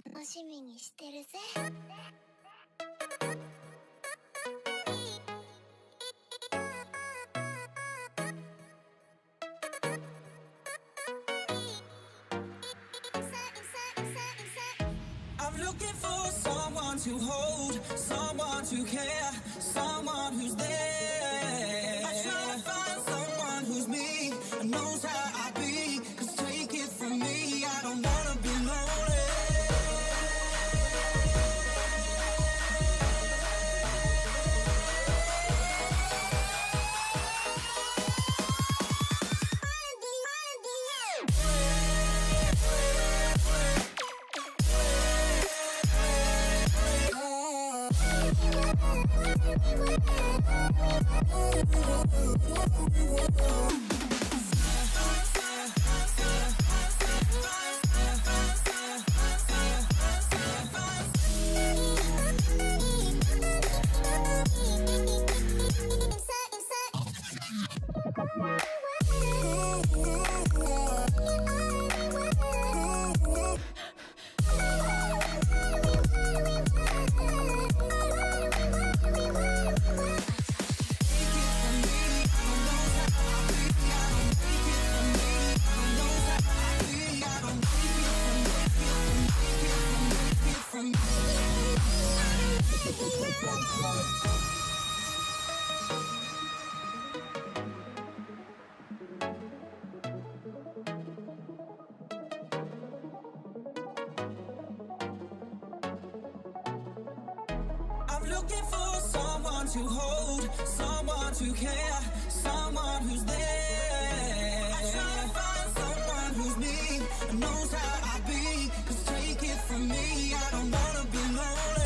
楽しみにしてるぜ。I'm looking for someone to hold, someone to care, someone who's there. I try to find someone who's me and knows how I be. 'Cause take it from me, I don't wanna be lonely. I'm looking for someone to hold, someone to care, someone who's there. I try to find someone who's me and knows how I be. 'Cause take it from me, I don't wanna be lonely.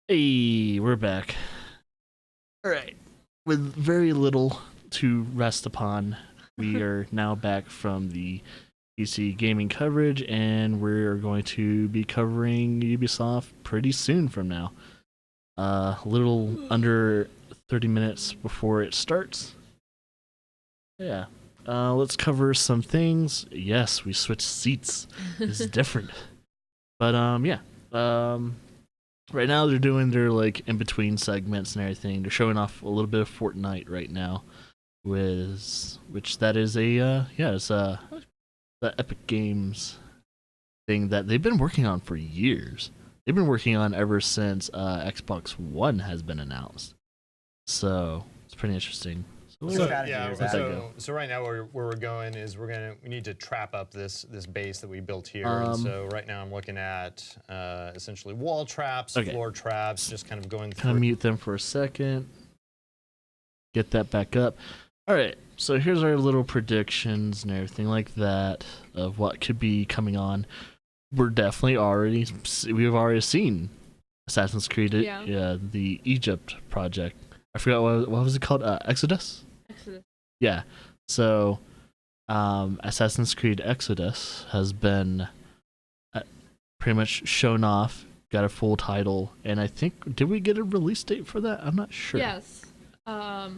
Hey, we're back. All right. With very little to rest upon, we are now back from the PC gaming coverage, and we're going to be covering Ubisoft pretty soon from now. A little under 30 minutes before it starts. Yeah. Let's cover some things. Yes, we switched seats. It's different. But, yeah. Right now they're doing their like in between segments and everything. They're showing off a little bit of Fortnite right now, which that is it's the Epic Games thing that they've been working on for years. They've been working on ever since Xbox One has been announced. So it's pretty interesting. So right now where we're going is we need to trap up this base that we built here. And so right now I'm looking at essentially wall traps, floor traps, just kind of going through. Kind of mute them for a second. Get that back up. All right. So here's our little predictions and everything like that of what could be coming on. We've already seen Assassin's Creed, the Egypt project. I forgot what was it called? Exodus. Yeah, so Assassin's Creed Exodus has been pretty much shown off, got a full title, and I think, did we get a release date for that? I'm not sure. Yes. I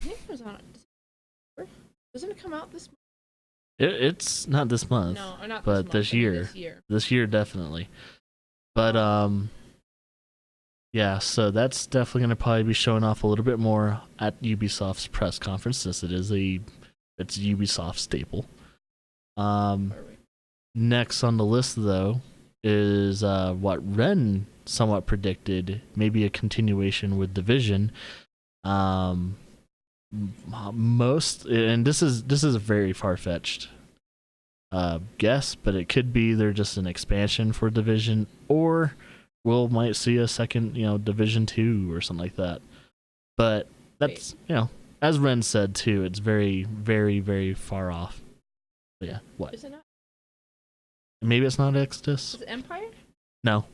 think it was on December. Doesn't it come out this month? It's not this month. No, not this but month. This year. This year, definitely. But, yeah, so that's definitely going to probably be showing off a little bit more at Ubisoft's press conference, since it's Ubisoft staple. Next on the list, though, is what Ren somewhat predicted, maybe a continuation with Division. And this is a very far-fetched guess, but it could be they're just an expansion for Division, or might see a second, Division 2 or something like that. But that's, as Ren said too, it's very, very, very far off. But yeah, what? Is it not? Maybe it's not Exodus? Is it Empire? No.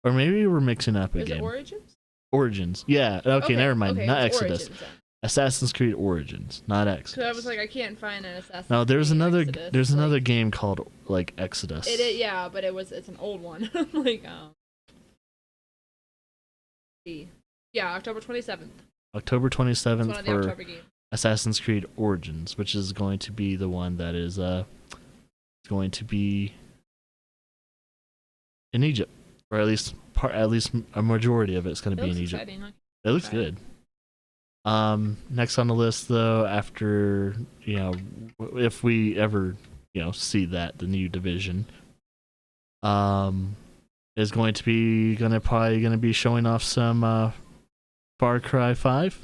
Or maybe we're mixing up again. Is it Origins? Origins. Yeah, okay, never mind. Okay, not Exodus. Origins, Assassin's Creed Origins, not Exodus. So I was like, I can't find an Assassin's Creed. No, there's Exodus. another game called like Exodus. Yeah, but it's an old one. Like yeah, October 27th. October 27th one of the for October games. Assassin's Creed Origins, which is going to be the one that is going to be in Egypt, or at least a majority of it's going to be in Egypt. Exciting. It looks good. Next on the list, though, after if we ever see the new Division, is going to be showing off some Far Cry 5.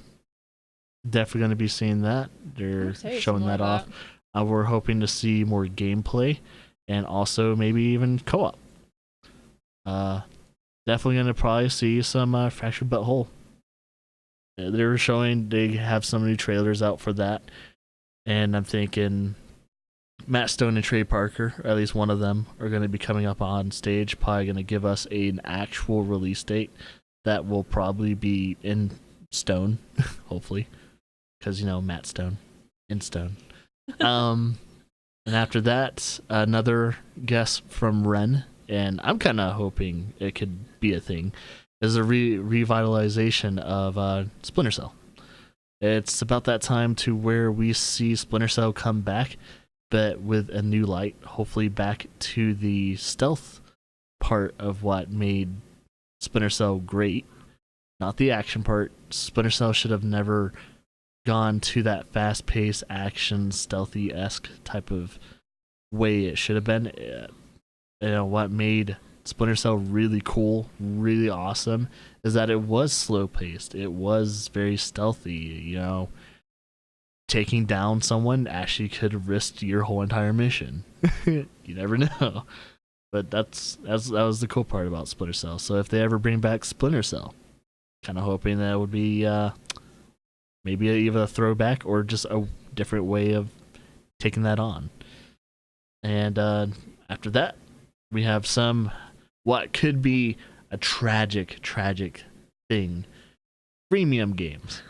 Definitely going to be seeing that. They're showing that off. We're hoping to see more gameplay, and also maybe even co-op. Definitely going to probably see some Fractured Butthole. They have some new trailers out for that, and I'm thinking Matt Stone and Trey Parker, or at least one of them, are going to be coming up on stage, probably going to give us an actual release date that will probably be in stone, hopefully, because Matt Stone in stone. And after that, another guess from Ren, and I'm kind of hoping it could be a thing, is a revitalization of Splinter Cell. It's about that time to where we see Splinter Cell come back, but with a new light, hopefully back to the stealth part of what made Splinter Cell great, not the action part. Splinter Cell should have never gone to that fast-paced action, stealthy-esque type of way it should have been. What made Splinter Cell really cool, really awesome, is that it was slow-paced. It was very stealthy, Taking down someone actually could risk your whole entire mission. You never know. But that was the cool part about Splinter Cell. So if they ever bring back Splinter Cell, kind of hoping that would be maybe either a throwback or just a different way of taking that on. And after that, we have what could be a tragic thing. Freemium games.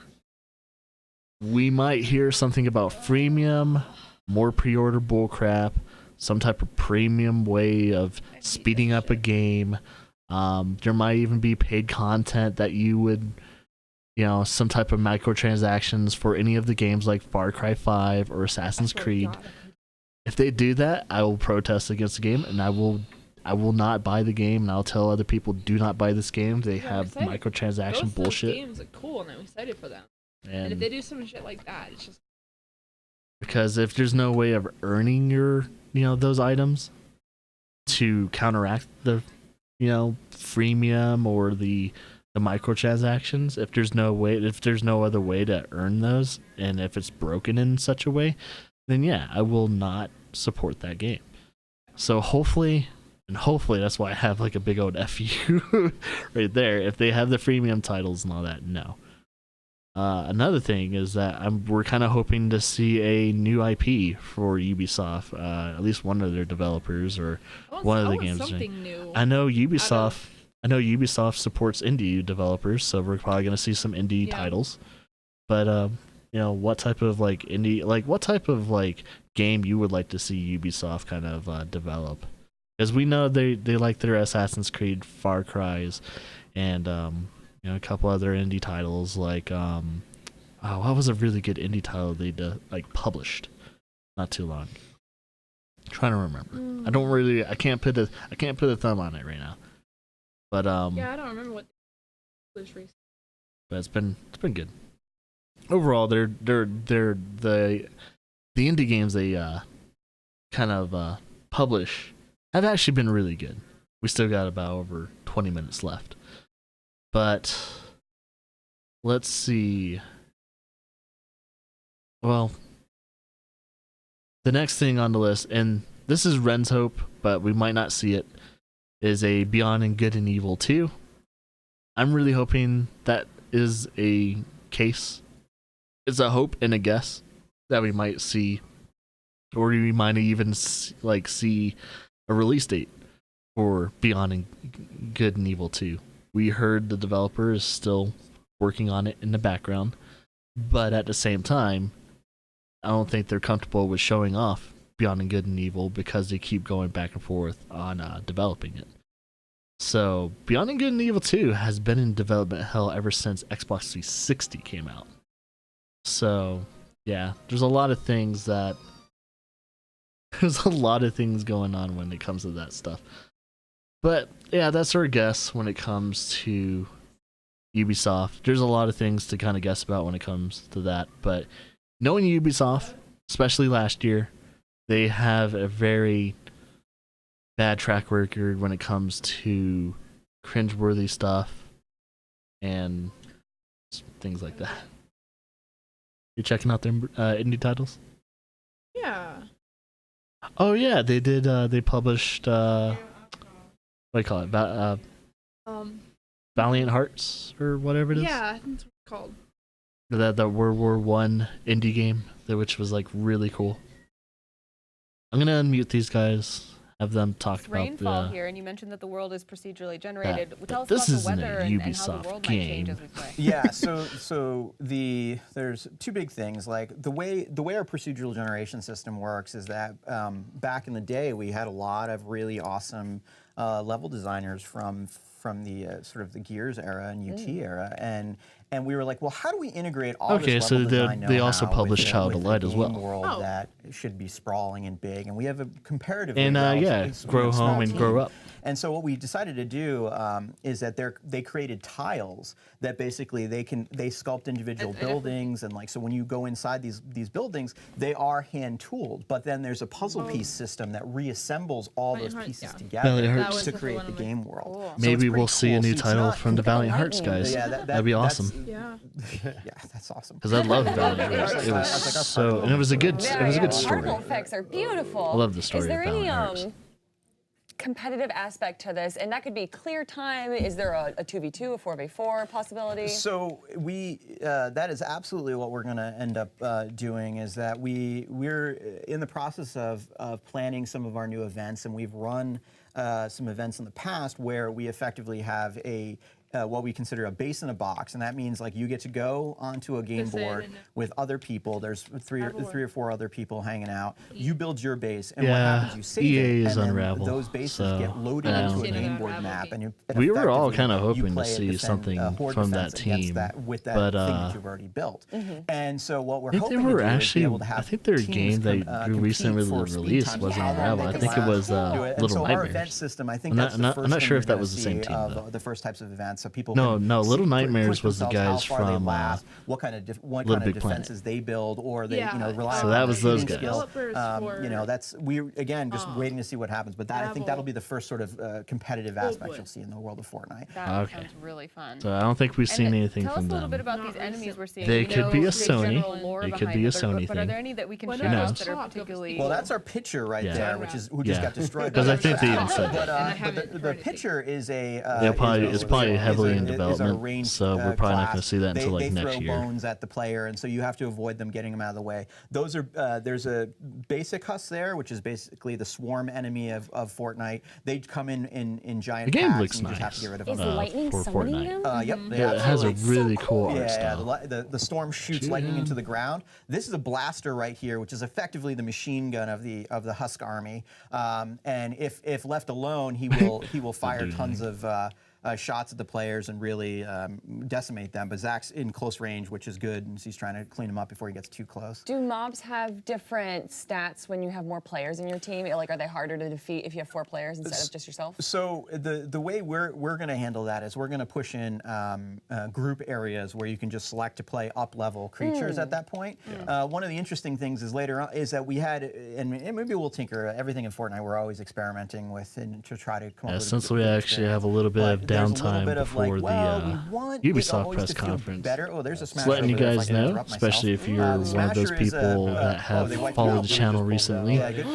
We might hear something about freemium, more pre-order bullcrap, some type of premium way of speeding up a game. There might even be paid content that you would, some type of microtransactions for any of the games like Far Cry 5 or Assassin's Creed. If they do that, I will protest against the game, and I will not buy the game, and I'll tell other people, do not buy this game. They have microtransaction bullshit. Those games are cool, and I'm excited for them. And if they do some shit like that, it's just because if there's no way of earning your, those items to counteract the, freemium or the microtransactions, if there's no other way to earn those, and if it's broken in such a way, then yeah, I will not support that game. So hopefully that's why I have like a big old FU right there. If they have the freemium titles and all that, no. Another thing is that we're kind of hoping to see a new IP for Ubisoft, at least one of their developers or one of the games. Something new. I know Ubisoft supports indie developers, so we're probably going to see some indie titles. But what type of game you would like to see Ubisoft kind of develop? Because we know they like their Assassin's Creed, Far Cry's, and a couple other indie titles like what was a really good indie title they published not too long. I'm trying to remember. I can't put a thumb on it right now. But I don't remember what was recent. But it's been good. Overall, they're the indie games they kind of publish have actually been really good. We still got about over 20 minutes left. But let's see. Well, the next thing on the list, and this is Ren's hope, but we might not see it, is a Beyond and Good and Evil 2. I'm really hoping that is a case. It's a hope and a guess that we might see, or we might even see a release date for Beyond and Good and Evil 2. We heard the developer is still working on it in the background, but at the same time, I don't think they're comfortable with showing off Beyond and Good and Evil because they keep going back and forth on developing it. So Beyond and Good and Evil 2 has been in development hell ever since Xbox 360 came out. So yeah, there's a lot of things going on when it comes to that stuff. But yeah, that's our guess when it comes to Ubisoft. There's a lot of things to kind of guess about when it comes to that. But knowing Ubisoft, especially last year, they have a very bad track record when it comes to cringeworthy stuff and things like that. You checking out their indie titles? Yeah. Oh yeah, they did. They published. What do you call it? Valiant Hearts or whatever it is. Yeah, I think that's what it's called. The World War I indie game, which was like really cool. I'm gonna unmute these guys, have them talk it's about rainfall here, and you mentioned that the world is procedurally generated. Tell us this about the isn't weather a and how Ubisoft the world game. might change as we play. Yeah, so there's two big things. Like the way our procedural generation system works is that back in the day we had a lot of really awesome level designers from the sort of the Gears era and UT era, and we were like, well, how do we integrate all this level design they also know-how publish with Child of Light as well. World that should be sprawling and big, and we have a comparatively grow home and team. grow up. And so what we decided to do is that they created tiles that basically they sculpt individual buildings, and so when you go inside these buildings, they are hand tooled. But then there's a puzzle piece system that reassembles all those pieces together to create the game world. Cool. So Maybe we'll see a new title from the Valiant Hearts guys. Yeah, that'd be awesome. Yeah. Yeah, that's awesome. Because I love Valiant Hearts. It was and it was a good story. Particle effects are beautiful. I love the story Is there of any Valiant Hearts. competitive aspect to this, and that could be clear time. Is there a 2v2, a 4v4 possibility? So that is absolutely what we're going to end up doing. Is that we're in the process of planning some of our new events, and we've run some events in the past where we effectively have what we consider a base in a box, and that means like you get to go onto a game board with other people. There's three or four other people hanging out. You build your base, and what happens? You save EA it, is and Unravel, then those bases get loaded into a game board map. And we were all effectively, kind of you hoping to play a see something horde from that defense against team, with that but thing that you've already built. And so what we're I think hoping they to were do is be actually. able to have I think their teams game they compete recently for speed released times, was how long Unravel. they I can think it last. was And Little so our event Nightmares. system, I think I'm that's not- the I'm not first sure thing if that you're was the gonna same see team, of though. the first types of events, so people No, can no, Little see- Nightmares push was the themselves, guys how far they from, last, what kind of Little Big Planet. defenses they build, or they rely So on that their was those shooting guys. skills. Developers That's again just waiting to see what happens. But I think that'll Gravel. be the first sort of competitive aspect you'll see in the world of Fortnite. That Okay. sounds really fun. So I don't think we've seen And anything tell from us a little them. bit about Not these enemies recent. we're seeing. They We could know be a the Sony. general lore They could behind be a it, Sony but are thing. there any that we can Who shout out knows? that are particularly? Well, that's our pitcher right Yeah. there, who just got destroyed. Because by I the think they trap. even said But, that. I but haven't the heard anything. pitcher is a It's probably heavily in is a development, ranged, so we're probably not class. going to see that until like they next throw year. bones at the player, and so you have to avoid them getting them out of the way. Those are there's a basic husk there, which is basically the swarm enemy of Fortnite. They come in giant The game packs, looks and you just have nice. to get rid of Is them. lightning for summoning Fortnite. them? Yep, they Yeah, it has a absolutely- really cool art yeah, style. the storm shoots lightning into the ground. This is a blaster right here, which is effectively the machine gun of the Husk army. And if left alone, he will fire tons of shots at the players and really decimate them. But Zach's in close range, which is good, and so he's trying to clean him up before he gets too close. Do mobs have different stats when you have more players in your team? Like, are they harder to defeat if you have 4 players instead of just yourself? So the way we're going to handle that is we're going to push in group areas where you can just select to play up-level creatures at that point. One of the interesting things is later on is that we had, and maybe we'll tinker, everything in Fortnite we're always experimenting with and to try to come up with a Since we good actually experience. have a little bit of But there's a little downtime bit of before like, well, we the want it Ubisoft always press to feel conference. better. Oh, there's a Just Smasher letting you over there if I guys can know, interrupt myself. especially if you're one of those Smasher is people that have they wiped followed out. the channel recently. Yeah, good.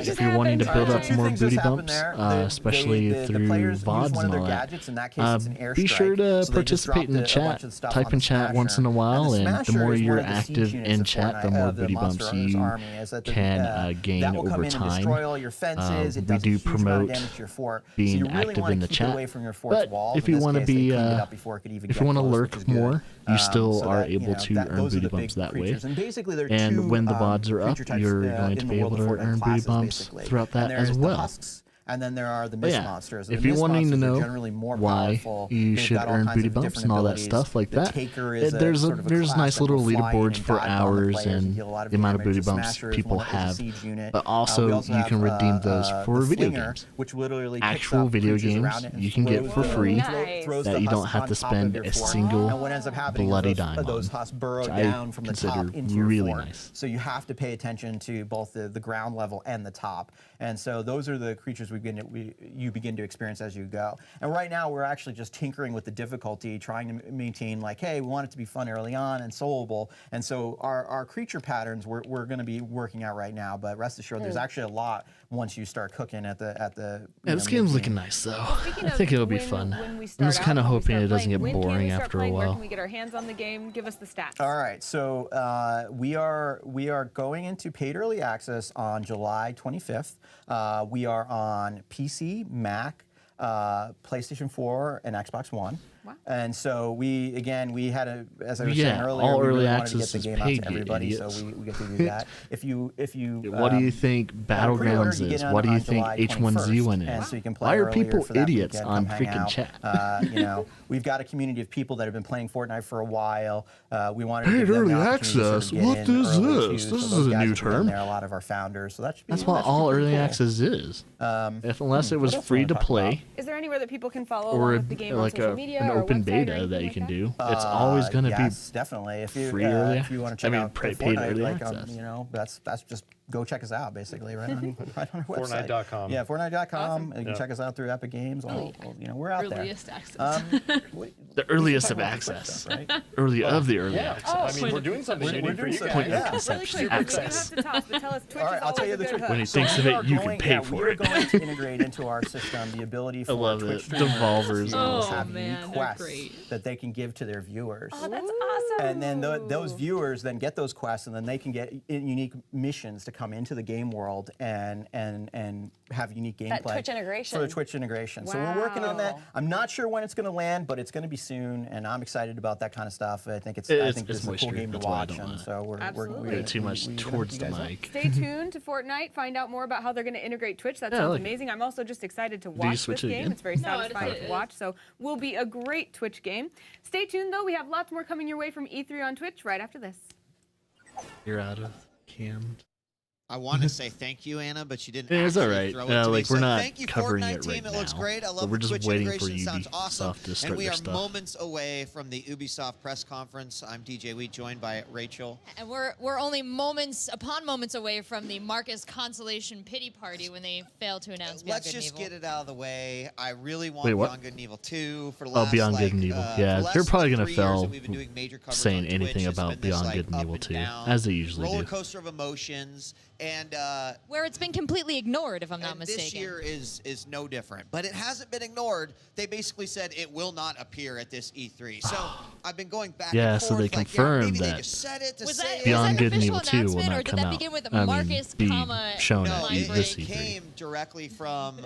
If you're wanting to build up Two more things booty just happened bumps, there. especially the through players use VODs one and of all their that, gadgets. In that case, it's an airstrike. be sure to So they just participate in the dropped a bunch chat. of stuff Type on in the chat once in a Smasher. while, and the Smasher more is one you're of the siege active units in of chat, the Fortnite, more the booty Monster bumps Hunter's you army, is that can gain that will come over in and time. destroy all your fences. It We does a do huge amount of promote damage to your fort. So being you really active want in to the keep chat. it away from your fort's But walls. if In you this want to case, they be, cleaned it up before it could even if you get want to close, lurk which is good. more, you still So are that, you able know, to that- earn those are booty the big bumps that way. creatures. And basically, there are And two, when the VODs are up, creature types, you're going in to the be world able of to Fortnite earn booty classes, bumps basically. throughout that And as there's well. The husks, and then there are the But mist yeah, monsters. if The you're mist wanting to monsters are know generally more why powerful. you They've should got all earn kinds booty of bumps different and all that abilities. stuff like The that, Taker is there's sort of a there's class nice that little will fly in leaderboards and for dive on the hours players and deal a lot of the amount of damage. booty The bumps Smasher is people one that is a have. siege unit. But We also, also you can have, redeem those for the video Flinger, games. which literally picks Actual up video creatures games around it and you can get throws for the- free throws that the you don't husks have on to top of spend your a fort. single And what ends up happening bloody is dime those on, husks burrow which I down from the top consider into your really fort. nice. So you have to pay attention to both the ground level and the top. And so those are the creatures you begin to experience as you go. And right now we're actually just tinkering with the difficulty, trying to maintain like, hey, we want it to be fun early on and solvable. And so our creature patterns we're going to be working out right now. But rest assured, there's actually a lot once you start cooking at the. Yeah, this game's looking nice though. Speaking I think of it'll be when- fun. when we I'm start just kind of out, when we hoping start it doesn't playing, get when can we boring start after a playing? Where while. can we get our hands on the game? Give us the stats. All right, so we are going into paid early access on July 25th. We are on PC, Mac, PlayStation 4, and Xbox One. Wow. And so we had as I was Yeah, saying earlier, all we early really wanted to get access the is game out paid, to you everybody, idiots. so we get to do that. If you What do you think pre-order, Battlegrounds you get is? on What do you on think July H1Z1 21st, is? and so you can play Why are earlier people for that idiots weekend, on come hang freaking out. chat? You know, we've got a community of people that have been playing Fortnite for a while. We wanted to Paid give them the early opportunity to sort of access? get What in is early, this? too. This So is those a guys new have been term. there, a lot of our founders, so that should be. That's what that should all be pretty early cool. access is. Unless it was what else free do to you wanna talk play, about? Is there anywhere that people can follow or along with the game on like social an media? or a open website or beta that anything you like can that? do. It's always going to Yes, definitely. If you free early if you want to check out paid Fortnite, early like access. you know, that's just go check us out basically right on our website. Fortnite.com. Yeah, Fortnite.com. Awesome. You can check us out through Epic Games. You know, we're out there. Earliest access. the earliest of access. Right? Early of the early Yeah, access. I mean, we're doing something We're unique for doing you something- guys. yeah. Really Conception quick, we do access. have to toss, but tell us, Twitch All right, is I'll tell always you a the good truth. hook. When he So thinks of we it, are you can going- pay yeah, for we are it. going to integrate into our system the ability for love Twitch it. streamers Devolvers. to Oh, have man, unique they're quests great. that they can give to their viewers. Oh, that's awesome. And then those viewers then get those quests, and then they can get unique missions to come into the game world and have unique gameplay. That Twitch integration. For the Twitch integration. So we're working on that. Wow. I'm not sure when it's going to land, but it's going to be soon, and I'm excited about that kind of stuff. I think It's this is a moisture. cool game to That's why I watch, don't and want it. so we're Absolutely. Way too much we towards hook the you guys up. mic. Stay tuned to Fortnite. Find out more about how they're going to integrate Twitch. That Yeah, I sounds like it. amazing. I'm also just excited to you watch switch this it game. again? It's very No, it satisfying is. to watch. So will be a great Twitch game. Stay tuned though. We have lots more coming your way from E3 on Twitch right after this. You're out of cam. I want to say thank you, Anna, but you didn't. Yeah, it's actually all right. throw it Yeah, to me. like, we're So not thank you, covering Fortnite it right team. It looks now. great. I But love we're the just Twitch waiting for integration. Sounds Ubisoft awesome. to start And we their are stuff. moments away from the Ubisoft press conference. I'm DJ Wheat, joined by Rachel. And we're only moments upon moments away from the Marcus consolation pity party when they fail to announce Beyond Let's Good and just Evil. get it out of the way. I really want Wait, what? Beyond Good and Evil 2 for the Oh, last Beyond Good like, and Evil. for Yeah, the they're last probably gonna 3 years fail that we've been doing major coverage saying on Twitch. anything It's about been this, Beyond like, Good and up Evil 2, down as they usually roller do. coaster of emotions, and Where it's been completely ignored, if I'm not and mistaken. this year is no different. But it hasn't been ignored. They basically said it will not appear at this E3. So I've been going back Yeah, and so forth. they like, confirmed maybe that they just said it to Was say that, it. Beyond was that Good an and official Evil 2 will announcement, not or did come that out. begin with I Marcus, mean, be comma, shown No, at line it, break? this it E3. came directly from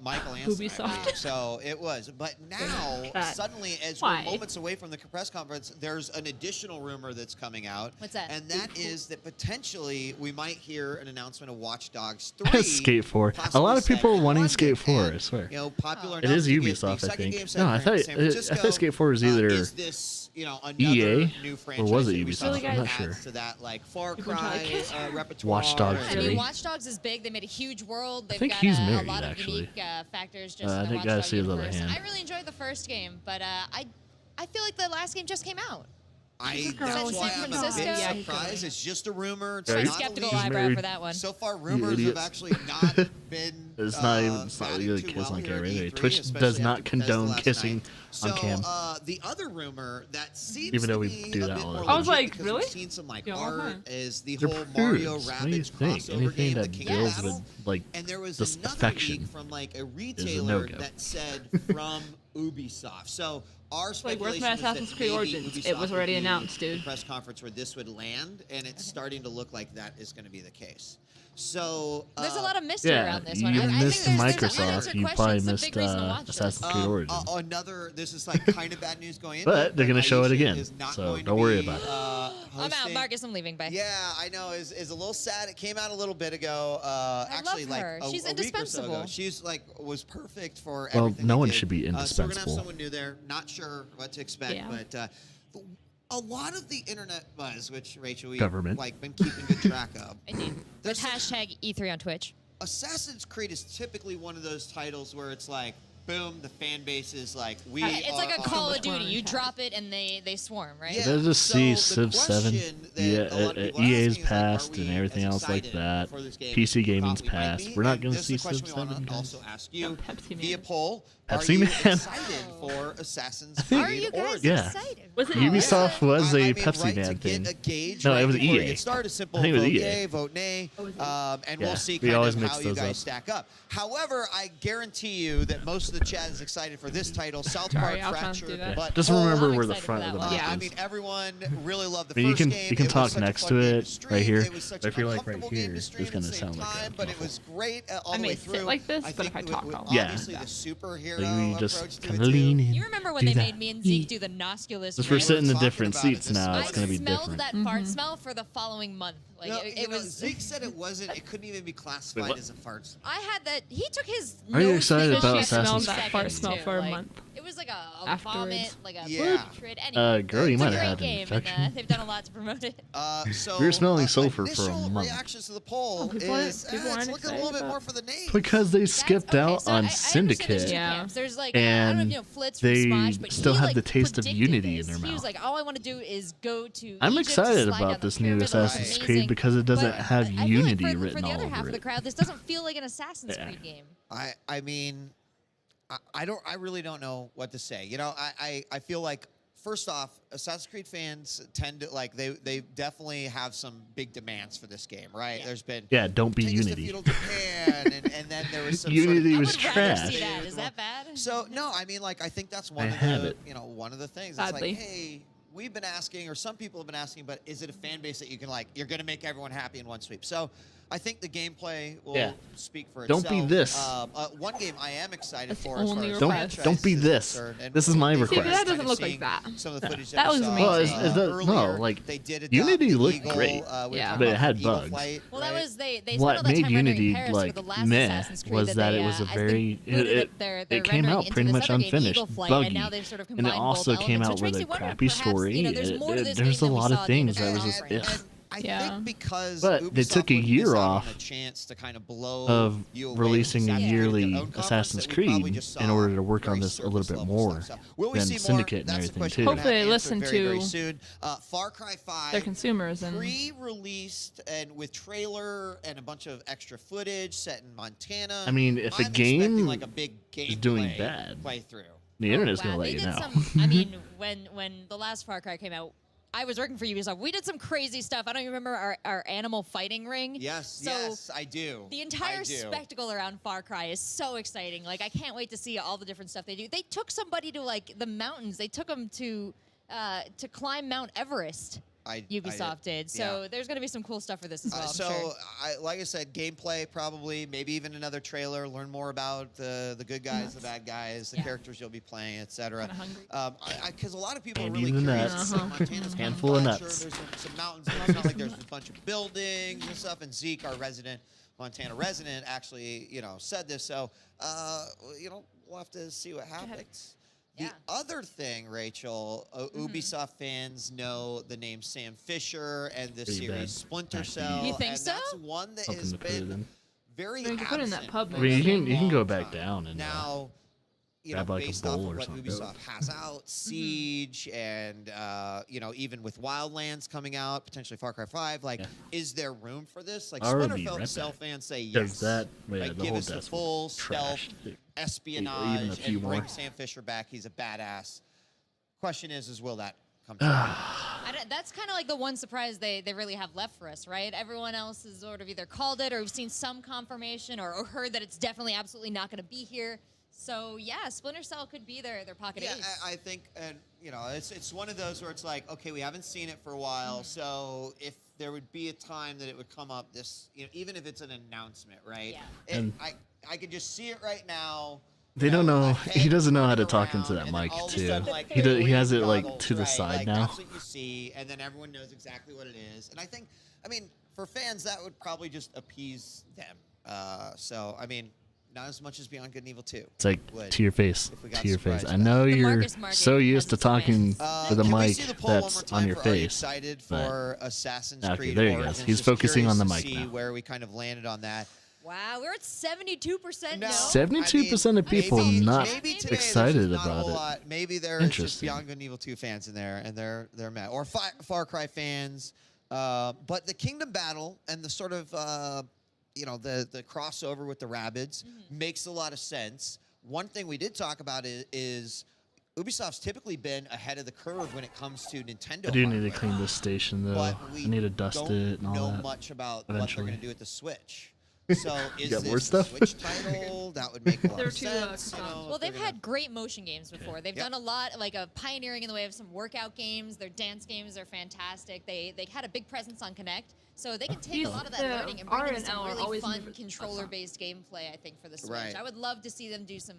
Michael Anson. Ubisoft. So it was. But now, That- suddenly, as Why? we're moments away from the press conference, there's an additional rumor that's coming out. What's that? And that is that potentially we might hear an announcement of Watch Dogs 3. Skate 4. A possibly lot of set people in are wanting London. Skate 4, And, I swear. You know, popular It enough is to get the Ubisoft, I second think. game set No, I in thought San I Francisco. thought Skate 4 was either Is this, you know, another EA, new or franchise was it that Ubisoft? Ubisoft I'm not adds sure. to that like Far People try Cry to repertoire. Watch Dogs I and- mean, 3. Watch Dogs is big. They made a huge world. They've think got he's a married, lot of actually. unique factors just I in the think Watch I Dogs see his other universe. hand. I really enjoyed the first game, but I feel like the last game just came out. That's San why I'm a Francisco? bit Yeah, he's surprised. It's just a rumor. It's Yeah, Very he's- not skeptical leaked. eyebrow married. for that one. So far, rumors have idiot. actually not been. It's not even it's not batting really too kiss well on here at camera anyway. E3, Twitch especially does after not Bethesda condone last kissing night. on cam. So the other rumor that seems Even though to we be do a that bit all the more time. I was legit like, because really? we've seen some like Yeah, art okay. is the They're whole Mario prudes. What do you Rabbids think? crossover Anything game that that came deals out. with like And there was this another affection leak from like a a retailer no-go. that said from Ubisoft. So our Like, where's speculation my was Assassin's that Creed maybe Origins? It Ubisoft was would already be announced, the dude. press conference where this would land, and it's starting to look like that is going to be the case. So There's a lot of mystery Yeah, around this you one. I think missed there's Microsoft. unanswered You questions. probably It's a missed big reason to watch this. Assassin's Creed Origins. another. This is like kind of bad news going into But it, they're gonna show it Aisha again, is not so going to don't worry be, about it. I'm out, hosting- Marcus. I'm leaving. Bye. Yeah, I know. Is a little sad. It came out a little bit ago. Actually, love her. like She's a week or so ago. indispensable. She's like was perfect for Well, everything. no they one did. should be So we're gonna have indispensable. someone new there. Not sure what to expect, Yeah. but a lot of the internet buzz, which Rachel we Government. like been keeping good track of. Indeed. With There's hashtag E3 on Twitch. Assassin's Creed is typically one of those titles where it's like, boom, the fan base is like, we It's like are a Call on of Duty. You chat. drop it and they swarm, right? Yeah. Did I just so see the Civ 7? question that Yeah, a lot of people are EA's asking is, like, passed are we and everything as else like excited that. for this game PC as we gaming's thought we might passed. be? We're not And going to this see is the question Civ we want 7, to guys. also ask you Pepsi Man. via poll. Pepsi are Man. you excited for Assassin's Creed Are you guys Origins? Yeah. excited? Was it Ubisoft was I a mean, Pepsi right, Man to thing. get a gauge, No, right, it was before we EA. get started, simple I think it was vote EA. yay, vote nay, and Yeah, we'll see we kind always of mix how you those guys up. stack up. However, I guarantee you that most of the chat is excited for this title, South Sorry, Park I'll try not to do Fractured that. But Just Whole. remember I'm where the excited front for of the that map one. I is. mean, everyone really loved the I mean, first you game. can It was talk such a next fun to game it stream. right here, It was such but if an you're, like, right uncomfortable game here, to stream it's gonna at the sound same like a time, but it muffle. was great all I the may way sit through. like this, I but if think I talk, with I'll Yeah. obviously the like superhero Like, you just approach to kind it of too. lean in. You remember when do they that. made me and Zeke do the Nosculus? Since we're rant? sitting in talking different about it seats this now, I it's going to be smelled different. that fart smell for the following month. Like No, it was. Zeke said it wasn't. It couldn't even be classified what? as a fart smell. I had that. He took his. Are you nose excited to about shit Assassin's smelled that fart seconds, smell too. for a Like, month. It was like a Afterwards. vomit, like a Yeah. putrid. Anyway, Girl, you it's a might have great had an game, infection. and they've done a lot to promote it. So We were smelling sulfur for a initial month. reactions to the poll people aren't- is people it's aren't looking a excited little bit about- more for the name. Because they skipped out so on I understand there's Syndicate. two Yeah. camps. There's like, I don't know if you know Flitz from they Smosh, but still he, have like, the taste of predicted Unity in this. their He was mouth. like, all I want to do is go to I'm Egypt, excited slide down about the this new pyramid, that was Assassin's amazing. Creed because it doesn't But have I feel like Unity for written the all other half over of the it. crowd, this doesn't feel like an Assassin's Yeah. Creed game. I mean, I really don't know what to say. You know, I feel like first off, Assassin's Creed fans tend to like they definitely have some big demands for this game, right? Yeah. There's been Don't be take us to Unity. feudal Japan, and then there was some Unity I was would rather trash. see that. Is that bad? So no, I mean, like I think that's one I of have the it. one of the things. It's Sadly. like, hey, we've been asking, or some people have been asking, but is it a fan base that you can like? You're going to make everyone happy in one sweep. So I think the gameplay will speak for itself. Don't be this. One game I am excited That's the for. As far only as request. Don't be franchise is this. concerned, and This is my we'll be request. See, but that kind doesn't of look like seeing that. Some of the footage That was we saw, amazing. Well, it's no, earlier. like, They did Unity adopt the looked Eagle, great, we were Yeah. talking but it about had the Eagle bugs. flight, Well, right? that was they spent What all that made time rendering Unity Paris like for the last meh Assassin's Creed was that they, it was a I think very booted it their came rendering out into pretty this much other game, unfinished, Eagle Flight, buggy, and now they've sort of and it combined also both came elements, out which with makes a me wonder, crappy perhaps, story. there's more to this There's game a than we lot saw of at the end things that was just conference. I Yeah. think because But they Ubisoft took a would year miss out on off a chance to kind of blow of you away releasing with a Assassin's Creed at yearly their own conference Assassin's that we probably Creed just in saw order to work very on this a little surface bit level more stuff. So will we than see more? Syndicate and That's the everything question too. we're gonna Hopefully answer listen very, very to soon. Far Cry 5 their consumers and pre-released and with trailer and a bunch of extra footage set in Montana. I mean, if a I'm game expecting like a big is doing gameplay bad, playthrough. the internet's Wow, gonna let they you did know. some. I mean, when the last Far Cry came out, I was working for Ubisoft. We did some crazy stuff. I don't even remember our animal fighting ring. Yes, So yes, I do. The entire I do. spectacle around Far Cry is so exciting. Like, I can't wait to see all the different stuff they do. They took somebody to like the mountains. They took them to climb Mount Everest. Ubisoft did. So yeah. there's going to be some cool stuff for this as well. I'm So, sure. like I said, gameplay probably, maybe even another trailer. Learn more about the good guys, the bad guys, the characters you'll be playing, etc. Because a lot of people are Candy really in the curious. nuts. Montana's kind of Handful of fun. nuts. Sure, there's some mountains. But it's not like there's a bunch of buildings and stuff. And Zeke, our resident Montana resident, actually, said this. So, we'll have to see what happens. The other thing, Rachel, Ubisoft fans know the name Sam Fisher and the Pretty series bad. Splinter Actually, Cell. You think and so? That's one that Something has to put it been in. very You can put it in that absent pub for I mean, a you can go long back time. down and Now, grab like a based off bowl of or what something. Ubisoft has out, Siege, and even with Wildlands coming out, potentially Far Cry 5, like, is there room for this? Like, RV, Splinter Cell right fans say Because yes. that, yeah, Like, the give whole us the desk full was stealth trash. espionage Even a few and bring more. Sam Fisher back. He's a badass. Question is will that come true? That's kind of like the one surprise they really have left for us, right? Everyone else has sort of either called it or we've seen some confirmation or heard that it's definitely absolutely not going to be here. So, yeah, Splinter Cell could be their pocket Yeah, ace. I think, and it's one of those where it's like, okay, we haven't seen it for a while, Mm-hmm. so if there would be a time that it would come up, this, even if it's an announcement, right? Yeah. And- I could just see it right now. They don't know. ahead He doesn't know how to running talk into around, that and then mic all of a too. sudden, like, He has it green like goggles, to the right, side like, now. That's what you see, and then everyone knows exactly what it is. And I think, for fans, that would probably just appease them. So, not as much as Beyond Good and Evil 2. It's like would to your face, if we got to your face. surprised I by know The you're Marcus Market so used has to its talking fans. with a Can we mic see the poll one that's more time on your for, are you face. excited but- for Assassin's Okay, Creed there he Origins? goes. He's Just focusing on the curious mic to see now. where we kind of landed on that. Wow, we're at 72% No. no. 72% of people not maybe today excited there's just not a about whole it. lot. Maybe there's just Interesting. Beyond Good and Evil 2 fans in there, and they're mad, or Far Cry fans. But the Kingdom battle and the sort of the crossover with the Rabbids makes a lot of sense. One thing we did talk about is Ubisoft's typically been ahead of the curve when it comes to Nintendo. I do need to hardware. clean this station though. But I we need to dust don't it and all know that. much about what they're eventually. going to do with the Switch. So is got this more a stuff? Switch title? That would make a lot There of are two, sense. consoles. Well, they've had great motion games before. They've Yep. done a lot, like a pioneering in the way of some workout games. Their dance games are fantastic. They had a big presence on Connect, so they can take a lot of that The learning and bring R in and some L are really always fun different. controller-based gameplay. I think for the Switch, Right. I would love to see them do some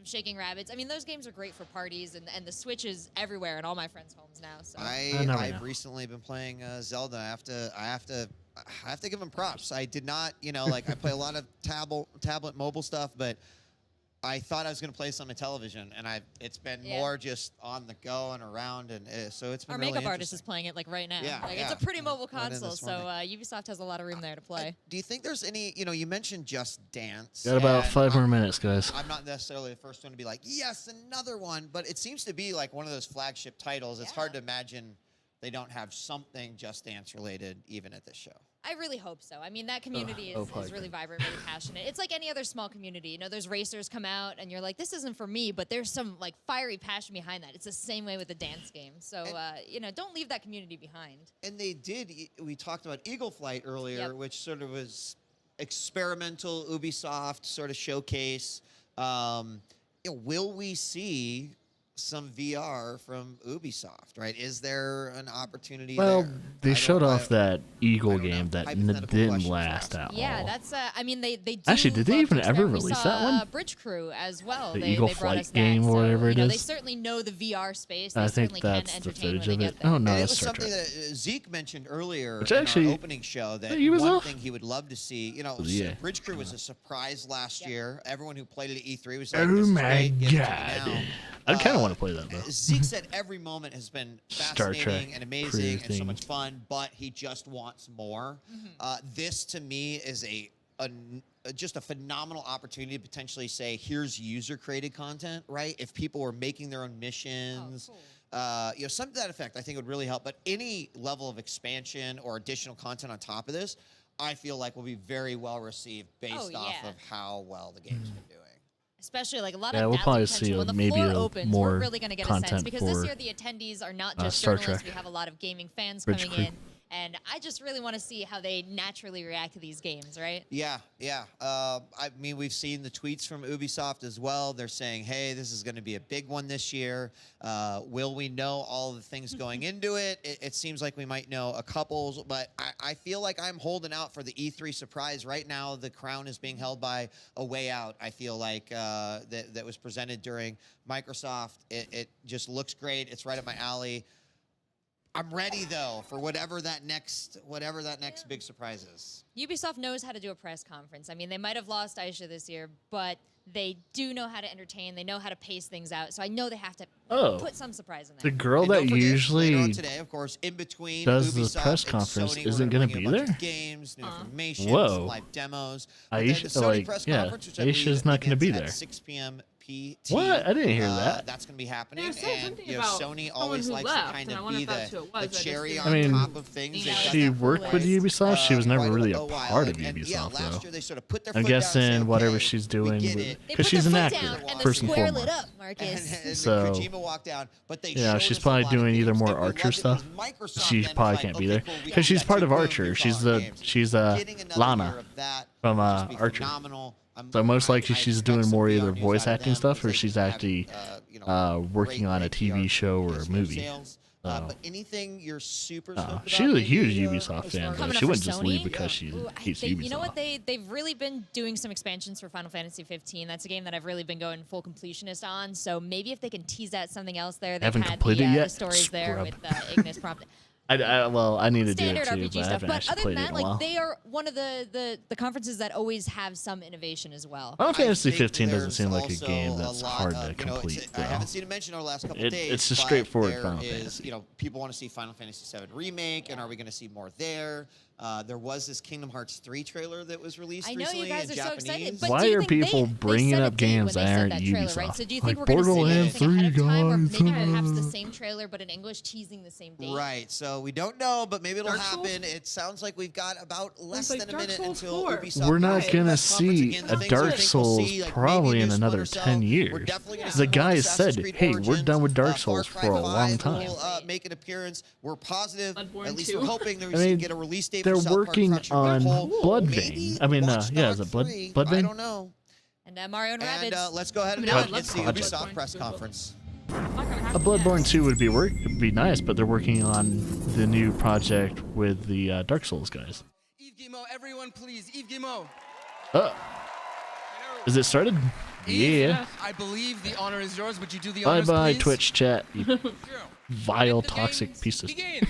shaking rabbits. I mean, those games are great for parties, and the Switch is everywhere in all my friends' homes now. So I know right I've now. recently been playing Zelda. I have to I have to give him props. I did not, like I play a lot of tablet mobile stuff, but I thought I was going to play some on television, and it's been more just on the go and around, and so it's been Our really makeup artist interesting. is playing it like right now. Yeah, It's a pretty mobile console, this so morning. Ubisoft has a lot of room there to play. Do you think there's any, you mentioned Just Dance. Got about and 5 more minutes, guys. I'm not necessarily the first one to be like, yes, another one, but it seems to be like one of those flagship titles. It's hard to imagine they don't have something Just Dance related even at this show. I really hope so. I mean, that community is really vibrant, really passionate. It's like any other small community. Those racers come out, and you're like, this isn't for me, but there's some like fiery passion behind that. It's the same way with the dance game. So, don't leave that community behind. And they did. We talked about Eagle Flight earlier, which sort of was experimental Ubisoft sort of showcase. Will we see some VR from Ubisoft, right? Is there an opportunity there? They showed off that Eagle game that didn't last at all. Yeah, that's. I mean, they do. Actually, did they even ever release that one? Bridge Crew as well. The they Eagle brought Flight us that, game or whatever it is. They certainly know the VR space. They I think certainly that's can the entertain footage when of they it. get there. Oh no, And it that's was Star something Trek. that Zeke mentioned earlier Which in actually- our opening show that Hey, one Ubisoft? thing he would love to see, Yeah. Bridge Crew was a surprise last year. Everyone who played it at E3 was like, Oh this is my great, get it to me god! now. I kind of want to play that though. Zeke said every moment has been Star Trek fascinating and amazing crew and so thing. much fun, but he just wants more. This to me is just a phenomenal opportunity to potentially say, here's user-created content, right? If people were making their own missions, something to that effect, I think would really help. But any level of expansion or additional content on top of this, I feel like will be very well received based off of how well the game's been doing. Especially like a lot Yeah, of we'll that probably potential. see When the maybe floor a opens, more we're really going to get a sense content because this for, year the attendees are not just Star journalists. Trek. We have a lot of gaming fans Bridge coming Crew. in, and I just really want to see how they naturally react to these games, right? Yeah. I mean, we've seen the tweets from Ubisoft as well. They're saying, hey, this is going to be a big one this year. Will we know all the things going into it? It seems like we might know a couple, but I feel like I'm holding out for the E3 surprise. Right now, the crown is being held by A Way Out, I feel like, that was presented during Microsoft. It just looks great. It's right up my alley. I'm ready though for whatever that next big surprise is. Ubisoft knows how to do a press conference. I mean, they might have lost Aisha this year, but they do know how to entertain. They know how to pace things out. So I know they have to put some surprise in there. The girl And that don't forget, later usually on today, of course, in between does the Ubisoft press and conference Sony, isn't we're gonna bringing be a bunch there? of games, new information, Whoa. some live demos. But then the Aisha, Sony press yeah, conference, which I believe Aisha's not gonna be begins there. at 6 p.m. PT. What? I didn't hear that. That's going to be happening, Yeah, it said and something about Sony someone always who likes left, to kind and I of wonder be if that's who it was. the I just cherry didn't on I mean, top of things. Yeah, They've got she that worked with boys, Ubisoft. She was never right really a while. part of And, yeah, Ubisoft, last though. year they sort of put their I'm foot down and say, guessing whatever okay, she's we doing, get it. They because put she's their an foot actor, down and first they and squared it foremost. up, Marcus. And So, Kojima walked down, but they yeah, showed she's us a probably lot of doing either games more that we Archer loved stuff. because Microsoft She then probably was can't like, be okay, there cool, we because got she's that part of $2 billion Archer. She's games. Getting another year Lana of that from would just be Archer. phenomenal. So most likely I she's expect doing some more VR either news voice out of acting them stuff because or they she's have, actually working great on a TV PR show or a PS4 movie. sales. But anything you're super stoked about? She's a huge maybe, Ubisoft as fan, far though. as- She up wouldn't for just leave Sony? because she Ooh, hates Ubisoft. You know what? They've really been doing some expansions for Final Fantasy 15. That's a game that I've really been going full completionist on. So maybe if they can tease out something else there, they've Haven't had completed the yet? stories there Scrub. with Ignis prompt. I need to do it Standard too, RPG but I stuff. haven't But actually other played than it in that, a while. like they are one of the conferences that always have some innovation as well. Final Fantasy think 15 doesn't there's seem like a also game that's lot hard of, to it's- complete. I though. haven't seen it mentioned over the last couple It- of days. it's a but straightforward there Final is, Fantasy. people want to see Final Fantasy 7 remake, and are we going to see more there? There was this Kingdom Hearts 3 trailer that was released I know recently you guys in are so Japanese. excited, but Why do you are think people they bringing set a up date when games they that said aren't that trailer, Ubisoft? right? So do you Like think we're going to see Borderlands anything ahead of 3, time, or guys, maybe perhaps the same trailer but in English teasing the same date? Right, so we don't know, but maybe it'll Dark Souls? happen. It sounds like we've got about less like than a Dark minute Souls until 4. Ubisoft. We're not does gonna that conference see again. a The things I Dark think we'll Souls see, like probably maybe in new another Splinter 10 Cell. years. We're definitely gonna The see more guy Assassin's said, Creed "Hey, we're Origins, done with Dark Far Souls Cry for a long 5 time." will make an appearance. We're positive, Bloodborne at least 2. we're hoping that we I mean, get a release date. they're for South Park working Crunchyroll. on Bloodvein. Maybe I mean, Watch yeah, is Dogs it Blood 3? Bloodvein? I don't know. And Mario and And Rabbids. let's go ahead and I do mean, it. I'd It's the love Ubisoft Bloodborne press 2. conference. A Bloodborne 2 would be nice, but they're working on the new project with the Dark Souls guys. Yves Guillemot, everyone please, Yves Guillemot. Is it started? Yeah. I believe the honor is yours. Would you do the Bye honors, bye, please? Twitch chat. You Sure. vile, Let the toxic games pieces. begin.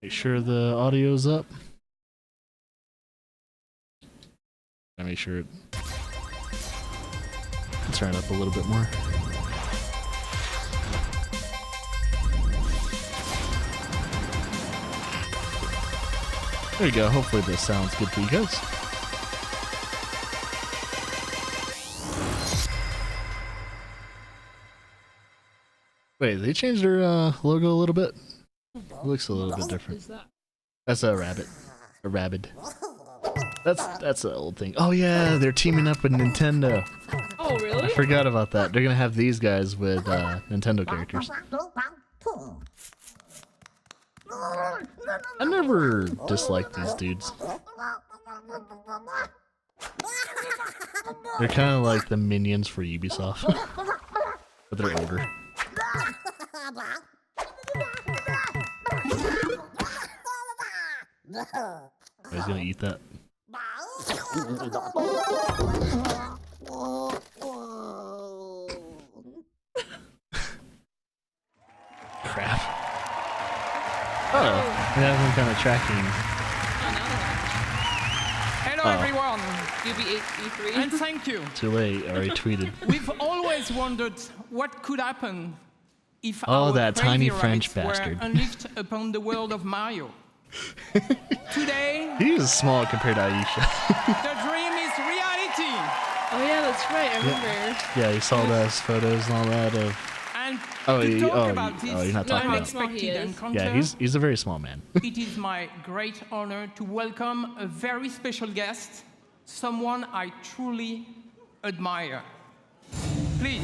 Make sure the audio's up. I make sure it turn it up a little bit more. There you go. Hopefully this sounds good for you guys. Wait, they changed their logo a little bit. It looks a little bit different. That's a rabbit. A rabbit. That's an old thing. Oh yeah, they're teaming up with Nintendo. Oh really? I forgot about that. They're gonna have these guys with Nintendo characters. I never disliked these dudes. They're kind of like the minions for Ubisoft, but they're older. He's gonna eat that. Crap. Oh, we have them kind of tracking. Hello everyone, UB8E3. and thank you. Too late, I already tweeted. We've always wondered what could happen if Oh, our that crazy tiny French rabbits bastard. were unleashed upon the world of Mario. Today, He's small compared to Aisha. the dream is reality. Oh yeah, that's right. I remember. Yeah, he saw those photos and all that of. And Oh, to talk about oh, this you're not talking about. unexpected encounter, Yeah, he's a very small man. it is my great honor to welcome a very special guest, someone I truly admire. Please.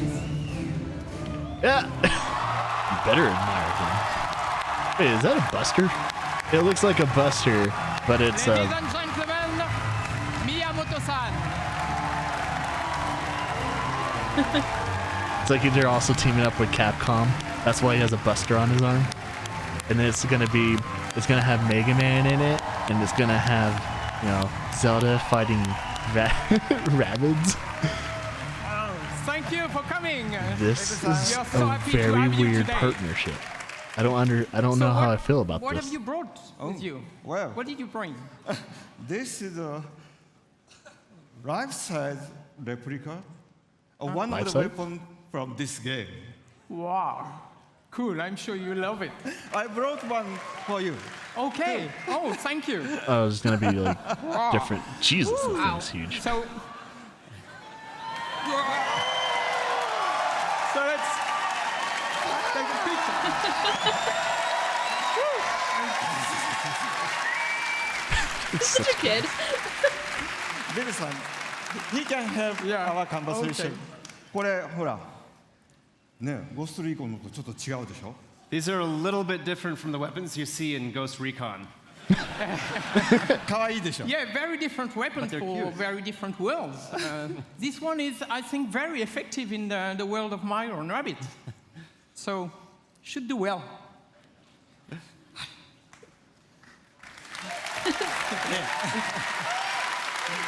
Yeah. You better admire him. Wait, is that a Buster? It looks like a Buster, but it's Ladies and gentlemen, Miyamoto-san. It's like they're also teaming up with Capcom. That's why he has a Buster on his arm. And it's gonna have Mega Man in it, and it's gonna have, you know, Zelda fighting rabbits. Thank you for coming. This is We are so a happy to very have you weird today. partnership. I don't So know how I feel about what this. have you brought with you? Well, What did you bring? this is a life-size replica of one of the Life-size? weapons from this game. Wow. Cool, I'm sure you love it. I brought one for you. Okay. Oh, thank you. Oh, it's gonna be like different. Jesus, this thing's huge. So let's take a picture. He's such a kid. Bill-san, he can help our conversation. これほら、ね、ゴーストリーコンのとちょっと違うでしょ? These are a little bit different from the weapons you see in Ghost Recon. 可愛いでしょ? Yeah, very different weapons they're for cute. very different worlds. This one is, I think, very effective in the world of Mario and Rabbit. So, should do well.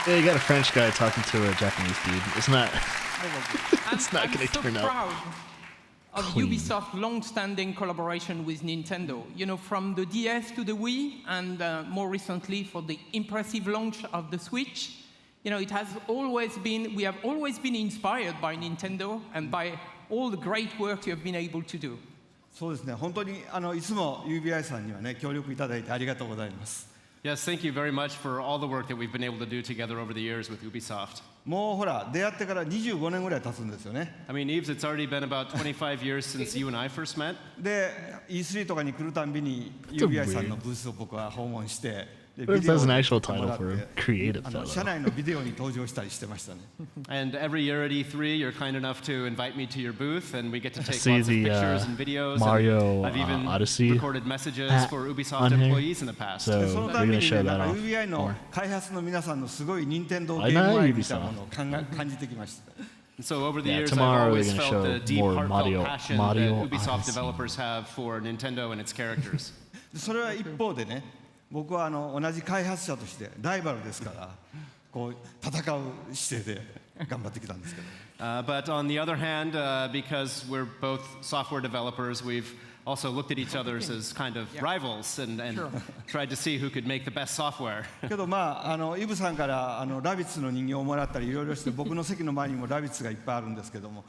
Yeah, you got a French guy talking to a Japanese dude. It's not. It's not gonna so turn out proud of clean. Ubisoft's long-standing collaboration with Nintendo. You know, from the DS to the Wii, and more recently for the impressive launch of the Switch. You know, it has always been. We have always been inspired by Nintendo and by all the great work you have been able to do. そうですね、本当にいつも UBI さんにはね、協力いただいてありがとうございます。 Yes, thank you very much for all the work that we've been able to do together over the years with Ubisoft. もうほら、出会ってから25年ぐらい経つんですよね。 I mean, Eves, it's already been about 25 years since you and I first met. で、E3 とかに来るたんびに That's a UBI さん weird- のブースを僕は訪問して、で What if ビデオ that's を an 撮 actual っても title らっ for a て creative fellow? 社内のビデオに登場したりしてましたね。 And every year at E3, you're kind enough to invite me to your booth, and we get to take see lots of the, pictures and videos. Mario, and I've even Odyssey recorded messages hat for Ubisoft on here. employees in the past. So その we're たび gonna に show ね、な that んか off UBI の more. 開発の皆さんのすごい任天堂 I ゲー know ム愛みたいな Ubisoft. ものを感じてきました。 So over the Yeah, years, tomorrow I've we're always gonna felt show the deep, more heartfelt passion Mario that Ubisoft Odyssey. developers have for Nintendo and its characters. それは一方でね、僕は同じ開発者としてライバルですから、こう戦う姿勢で頑張ってきたんですけど。But on the other hand, because we're both software developers, we've also looked at each other as kind of rivals and tried to see who could make the best software. けどイブさんからラビッツの人形をもらったりいろいろして僕の席の前にもラビッツがいっぱいあるんですけども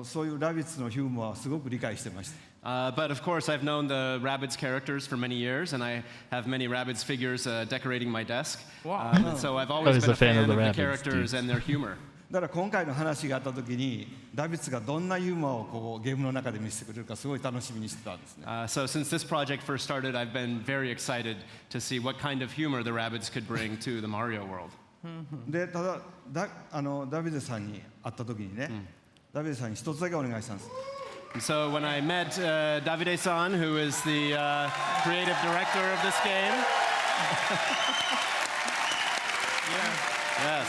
そういうラビッツのヒューモアはすごく理解してました。But of course, I've known the Rabbids characters for many years, and I have many Rabbids figures decorating my desk. So I've always been a fan of the characters and their humor. だから今回の話があった時にラビッツがどんなユーモアをこうゲームの中で見せてくれるかすごい楽しみにしてたんですね。So since this project first started, I've been very excited to see what kind of humor the Rabbids could bring to the Mario world. でただダビデさんに会った時にね、ダビデさんに一つだけお願いしたんです。And so when I met Davide-san, who is the creative director of this game, yes.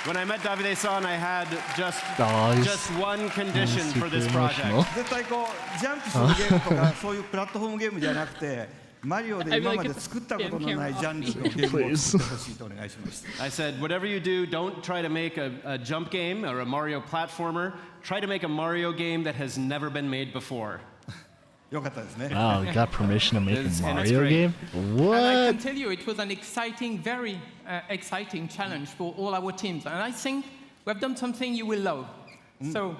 When I met Davide-san, I had just one condition for this project. 絶対こうジャンプするゲームとかそういうプラットフォームゲームじゃなくて。マリオで今まで作ったことのないジャンルのゲームを作ってほしいとお願いしました。 I said, whatever you do, don't try to make a jump game or a Mario platformer. Try to make a Mario game that has never been made before. よかったですね。 Wow, we got permission to make a Mario game? And I What? can tell you, it was an exciting, very exciting challenge for all our teams. And I think we have done something you will love. So,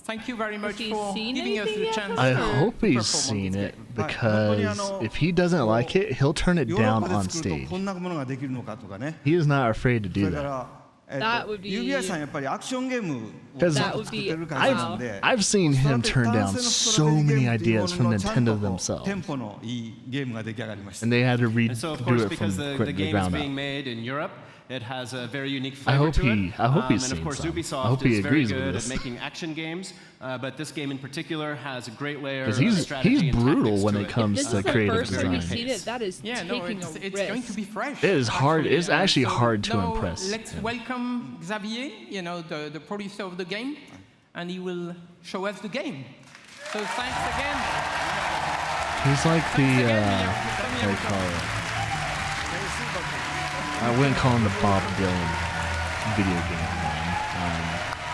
thank you very much for giving us the chance. I hope he's seen it because if he doesn't like it, he'll turn it down on stage. こんなものができるのかとかね。 He is not afraid to そ do れか that. ら That would be- UBI さんやっぱりアクションゲームを Because ちゃんと作ってる会社なんで I've seen him turn down so many ideas from Nintendo テ themselves. ンポのいいゲームが出来上がりました。 And they had to And so, of redo course, it because from the the game is ground being up. made in Europe, it has a very unique I flavor hope to he- it. I hope he's And of seen course, some. I Ubisoft hope he is very agrees with good at this. making action games, but this game in particular has a great layer of Because strategy he's and brutal tactics when to it it. comes This to is the creative first time you've design. seen it. That is Yeah, no, taking it's a going risk. to be fresh. It is hard. actually. It's actually So hard to now impress. Let's welcome Xavier, the producer of the game, and he will show us the game. So thanks again. He's like the, what do you call it? I wouldn't call him the Bob Dylan video game man.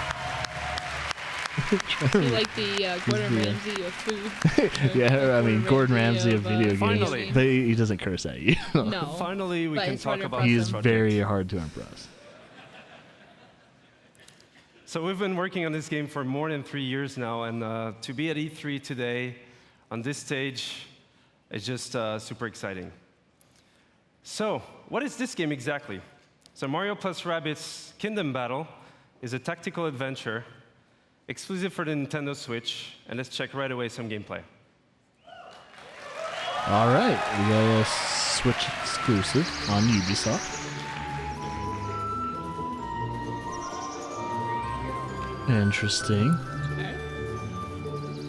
You like the Gordon Ramsay of food. Yeah, I mean, Gordon Ramsay of video games. Finally. But he doesn't curse at you. No. Finally, we But can it's hard talk to about He's this project. very hard to impress. So we've been working on this game for more than 3 years now, and to be at E3 today on this stage is just super exciting. So, what is this game exactly? So Mario plus Rabbids Kingdom Battle is a tactical adventure exclusive for the Nintendo Switch, and let's check right away some gameplay. All right, we got a Switch exclusive on Ubisoft. Interesting.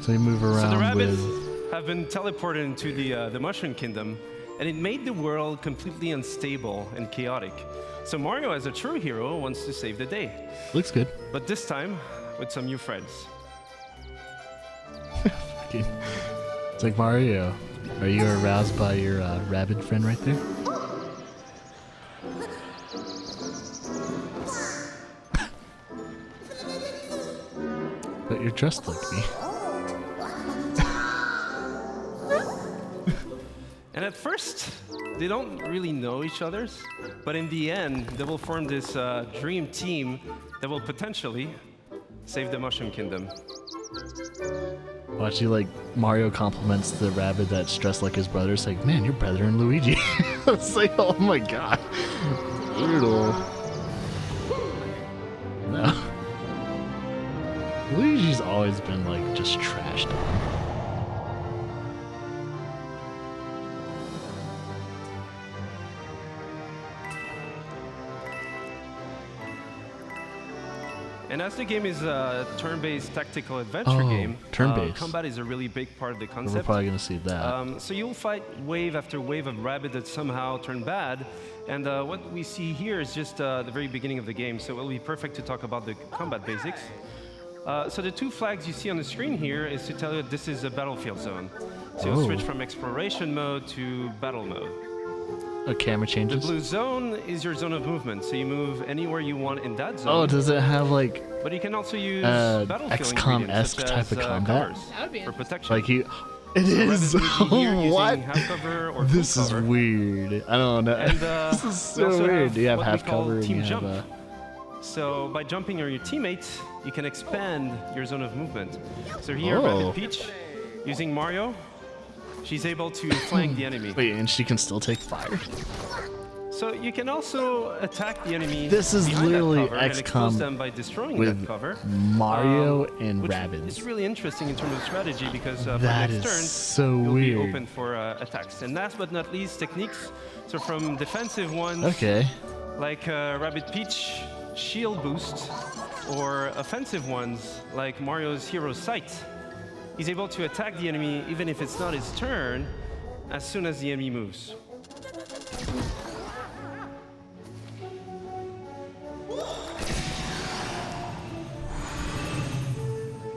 So you move So the around rabbits with. have been teleported into the Mushroom Kingdom, and it made the world completely unstable and chaotic. So Mario, as a true hero, wants to save the day. Looks good. But this time, with some new friends. It's like Mario. Are you aroused by your rabid friend right there? But you're dressed like me. And at first, they don't really know each other, but in the end, they will form this dream team that will potentially save the Mushroom Kingdom. Watch you like Mario compliments the rabbit that's dressed like his brother. It's like, man, you're better than Luigi. It's like, oh my god, brutal. No, Luigi's always been like just trashed on. And as the game is a turn-based tactical adventure game, turn-based. combat is a really big part of the We're concept. probably gonna see that. So you'll fight wave after wave of rabbit that somehow turn bad. And what we see here is just the very beginning of the game, so it will be perfect to talk about the combat basics. So the two flags you see on the screen here is to tell you that this is a battlefield zone. So you'll switch from exploration mode to battle mode. A camera The changes. blue zone is your zone of movement, so you move anywhere you want in that zone. Oh, does it have like? But you can also use battlefield XCOM-esque type of combat for protection. Like it is. What? This is weird. I don't know. And, this is so weird. You have half cover and you have jump. So by jumping on your teammates, you can expand your zone of movement. So here, Rabbit Peach, using Mario, she's able to flank the enemy. Wait, and she can still take fire? So you can also attack the enemy. This is literally XCOM them by destroying with that cover. Mario and Rabbids. It's really interesting in terms of strategy because for that next is turn, so you'll weird. be open for attacks. And last but not least, techniques. So from defensive ones, like Rabbit Peach shield boost, or offensive ones like Mario's Hero Sight. He's able to attack the enemy even if it's not his turn, as soon as the enemy moves.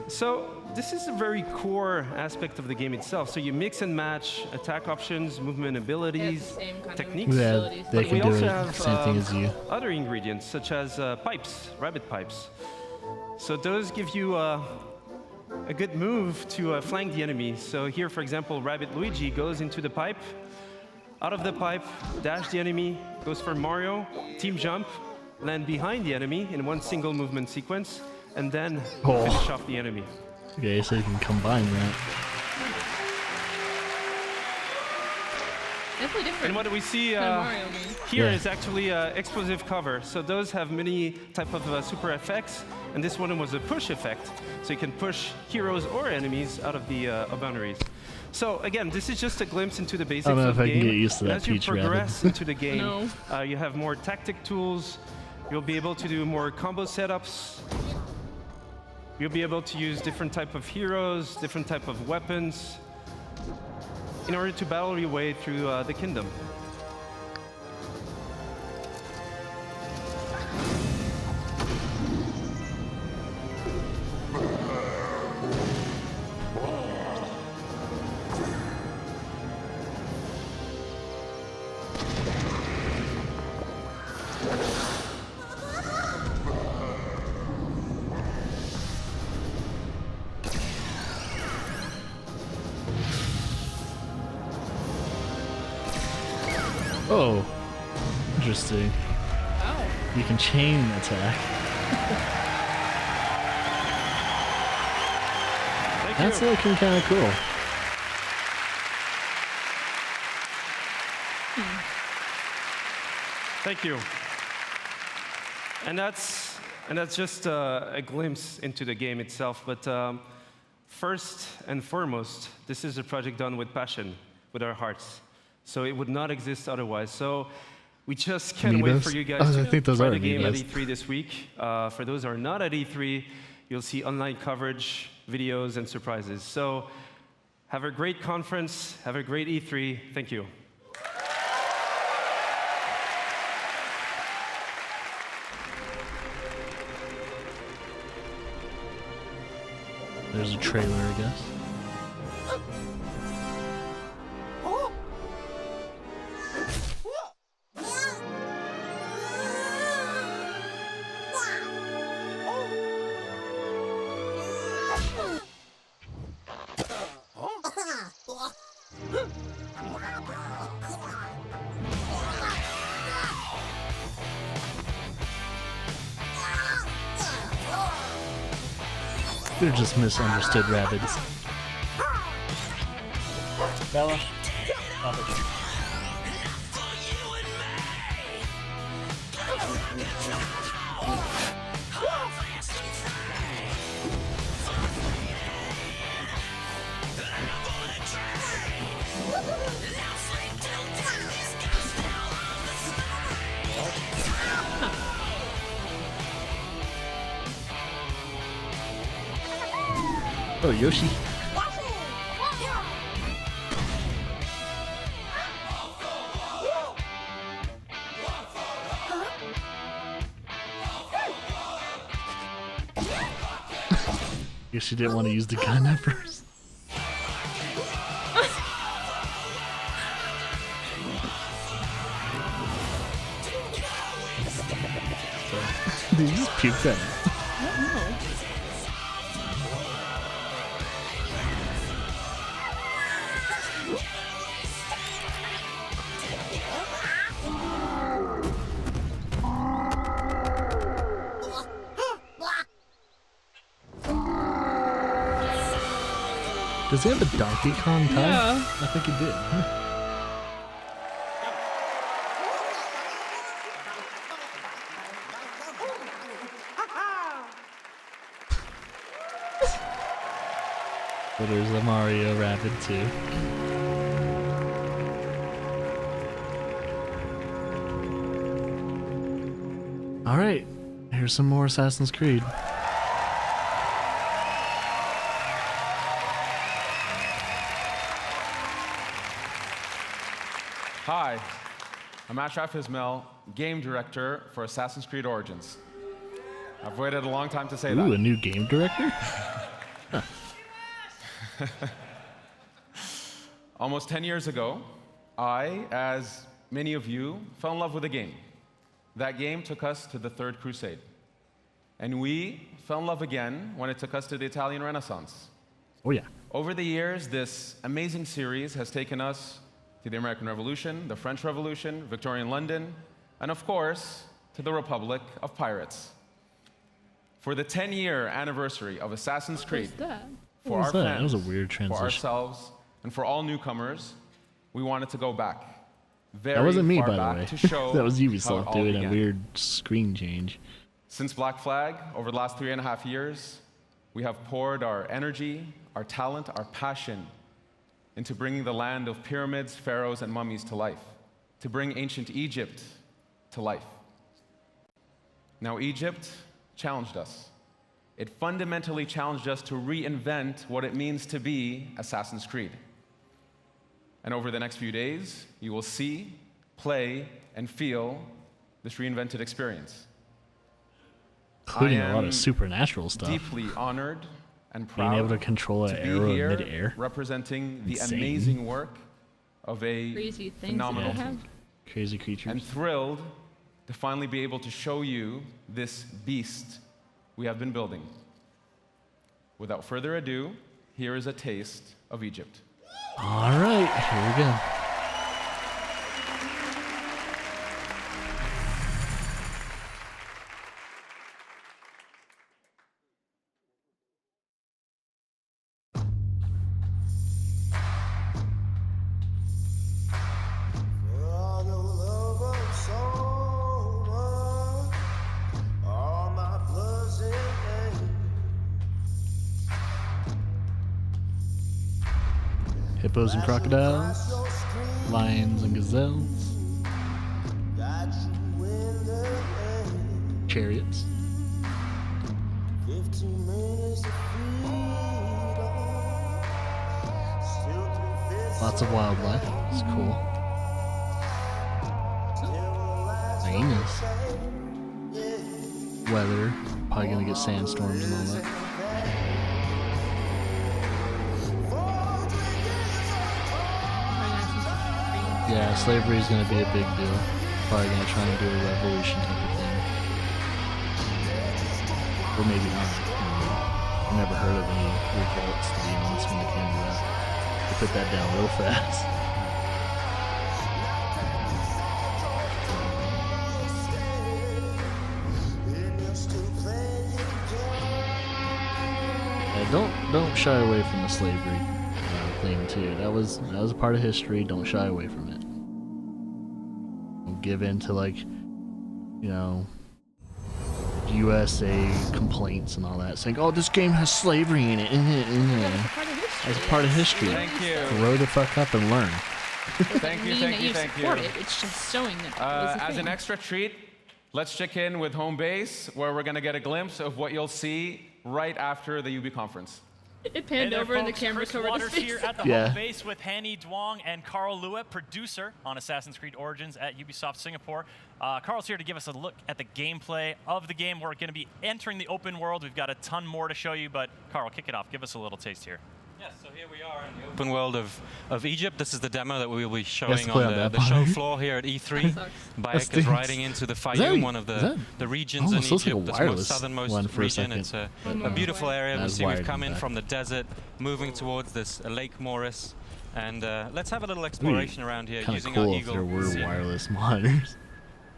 So this is a very core aspect of the game itself. So you mix and match attack options, movement abilities, techniques. Yeah, they can do the same thing as you. Other ingredients such as pipes, rabbit pipes. So those give you a good move to flank the enemy. So here, for example, Rabbit Luigi goes into the pipe. Out of the pipe, dash the enemy, goes for Mario, team jump, land behind the enemy in one single movement sequence, and then finish off the enemy. Okay, so you can combine that. Definitely different. And what we see here is actually explosive cover. So those have many type of super effects, and this one was a push effect. So you can push heroes or enemies out of the boundaries. So again, this is just a glimpse into the basics I don't know of if the I game. can get used to that As you Peach progress Rabbit. into the game, you have more tactic tools. You'll be able to do more combo setups. You'll be able to use different type of heroes, different type of weapons, in order to battle your way through the kingdom. Oh, interesting. Oh. You can chain attack. That's looking kind of cool. Thank you. And that's just a glimpse into the game itself. But first and foremost, this is a project done with passion, with our hearts. So it would not exist otherwise. So we just can't wait for you guys to try the game at E3 this week. For those who are not at E3, you'll see online coverage, videos, and surprises. So have a great conference. Have a great E3. Thank you. There's a trailer, I guess. They're just misunderstood rabbits. Bella, stop it. Oh, Yoshi. Guess she didn't want to use the gun at first. Did you just puke that? I don't know. Does he have a Donkey Kong tie? Yeah. I think he did. So there's the Mario Rabbit too. Alright, here's some more Assassin's Creed. Hi, I'm Ashraf Ismail, game director for Assassin's Creed Origins. I've waited a long time to say that. Ooh, a new game director? Huh. Almost 10 years ago, I, as many of you, fell in love with a game. That game took us to the Third Crusade. And we fell in love again when it took us to the Italian Renaissance. Oh yeah. Over the years, this amazing series has taken us to the American Revolution, the French Revolution, Victorian London, and of course, to the Republic of Pirates. For the 10-year anniversary of Assassin's Creed, for our fans, that was a weird transition. for ourselves, and for all newcomers, we wanted to go back. That wasn't me, far by the back way. to show That was how it Ubisoft all doing a began. weird screen change. Since Black Flag, over the last 3.5 years, we have poured our energy, our talent, our passion into bringing the land of pyramids, pharaohs, and mummies to life, to bring ancient Egypt to life. Now, Egypt challenged us. It fundamentally challenged us to reinvent what it means to be Assassin's Creed. And over the next few days, you will see, play, and feel this reinvented experience. Including I a lot am of supernatural stuff. Deeply honored and proud Being able to control an be arrow in here midair. representing the Insane. amazing work of a Crazy things phenomenal that they team. have. Crazy creatures. And thrilled to finally be able to show you this beast we have been building. Without further ado, here is a taste of Egypt. All right, here we go. Hippos and crocodiles, lions and gazelles, chariots. Lots of wildlife. It's cool. Hyenas. Weather. Probably gonna get sandstorms and all that. Yeah, slavery is going to be a big deal. Probably going to try and do a revolution type of thing. Or maybe not. I never heard of any revolts, to be honest, when it came to that. They put that down real fast. Yeah, don't shy away from the slavery thing too. That was a part of history. Don't shy away from it. Don't give in to, like, you know, USA complaints and all that, saying, "Oh, this game has slavery in it." As a part of history. Thank you. Grow the fuck up and learn. Thank you, thank you, thank you. It's just showing that that was a As thing. an extra treat, let's check in with home base, where we're going to get a glimpse of what you'll see right after the UB conference. It panned over and the camera Chris covered his Waters face. here at the home base with Hanny Duong and Carl Lewitt, producer on Assassin's Creed Origins at Ubisoft Singapore. Carl's here to give us a look at the gameplay of the game. We're going to be entering the open world. We've got a ton more to show you, but Carl, kick it off. Give us a little taste here. Yes, so here we are in the open world of Egypt. This is the demo that we will be showing play on on the show floor here at E3. Bayek is riding into the Fayoum, one of the regions in Egypt, the most southernmost region. It's a beautiful area. We see we've come in from the desert, moving towards this Lake Morris. And let's have a little exploration around here using our Eagle. There were wireless monitors.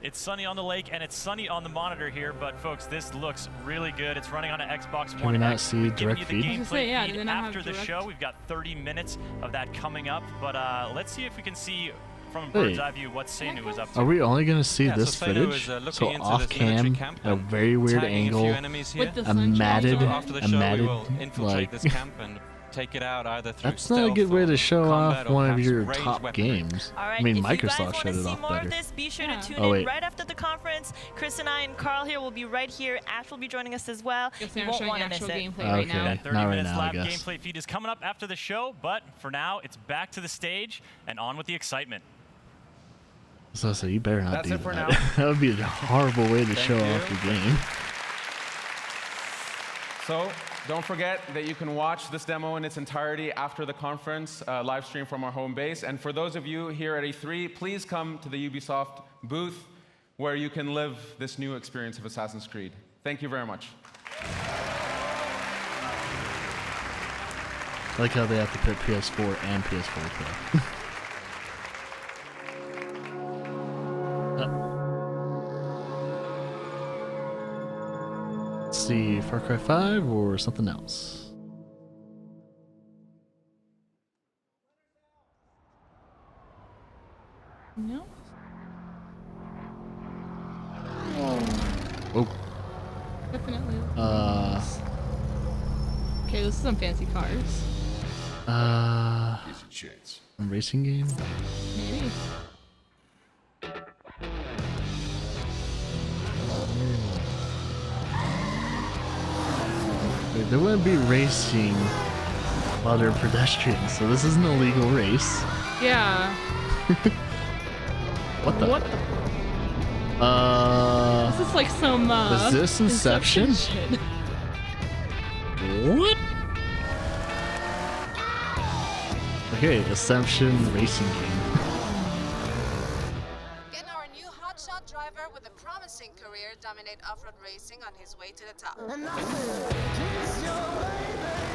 It's sunny on the lake and it's sunny on the monitor here, but folks, this looks really good. It's running on an Xbox One. Can we not X. see direct feed? Feed after the show. We've got 30 minutes of that coming up, but let's see if we can see from a bird's eye view what Seinu is up to. Are we only going to see this footage? So off cam, a very weird angle, a matted, like. Take it out either through That's not a good way to show off one of your top weaponry. games. All right, I mean, if Microsoft showed it you guys want to see off more better. of this, be sure to tune in right after the conference. Chris and I and Carl here will be right here. Ash will be joining us as well. You won't want to miss it. Right now. That 30 not minutes right now, live I guess. gameplay feed is coming up after the show, but for now, it's back to the stage and on with the excitement. So you better not That's do it for that. now. That would be a horrible way to show off your game. So don't forget that you can watch this demo in its entirety after the conference, live stream from our home base. And for those of you here at E3, please come to the Ubisoft booth where you can live this new experience of Assassin's Creed. Thank you very much. I like how they have to put PS4 and PS4 Pro. Let's see, Far Cry 5 or something else? No. Oh. Definitely. Okay, this is some fancy cars. A racing game? Maybe. Wait, there wouldn't be racing while they're pedestrians, so this isn't a legal race. Yeah. What the? What? This is like some. Was this Inception? shit. What? Okay, Assumption racing game. Get our new hotshot driver with a promising career dominate off-road racing on his way to the top.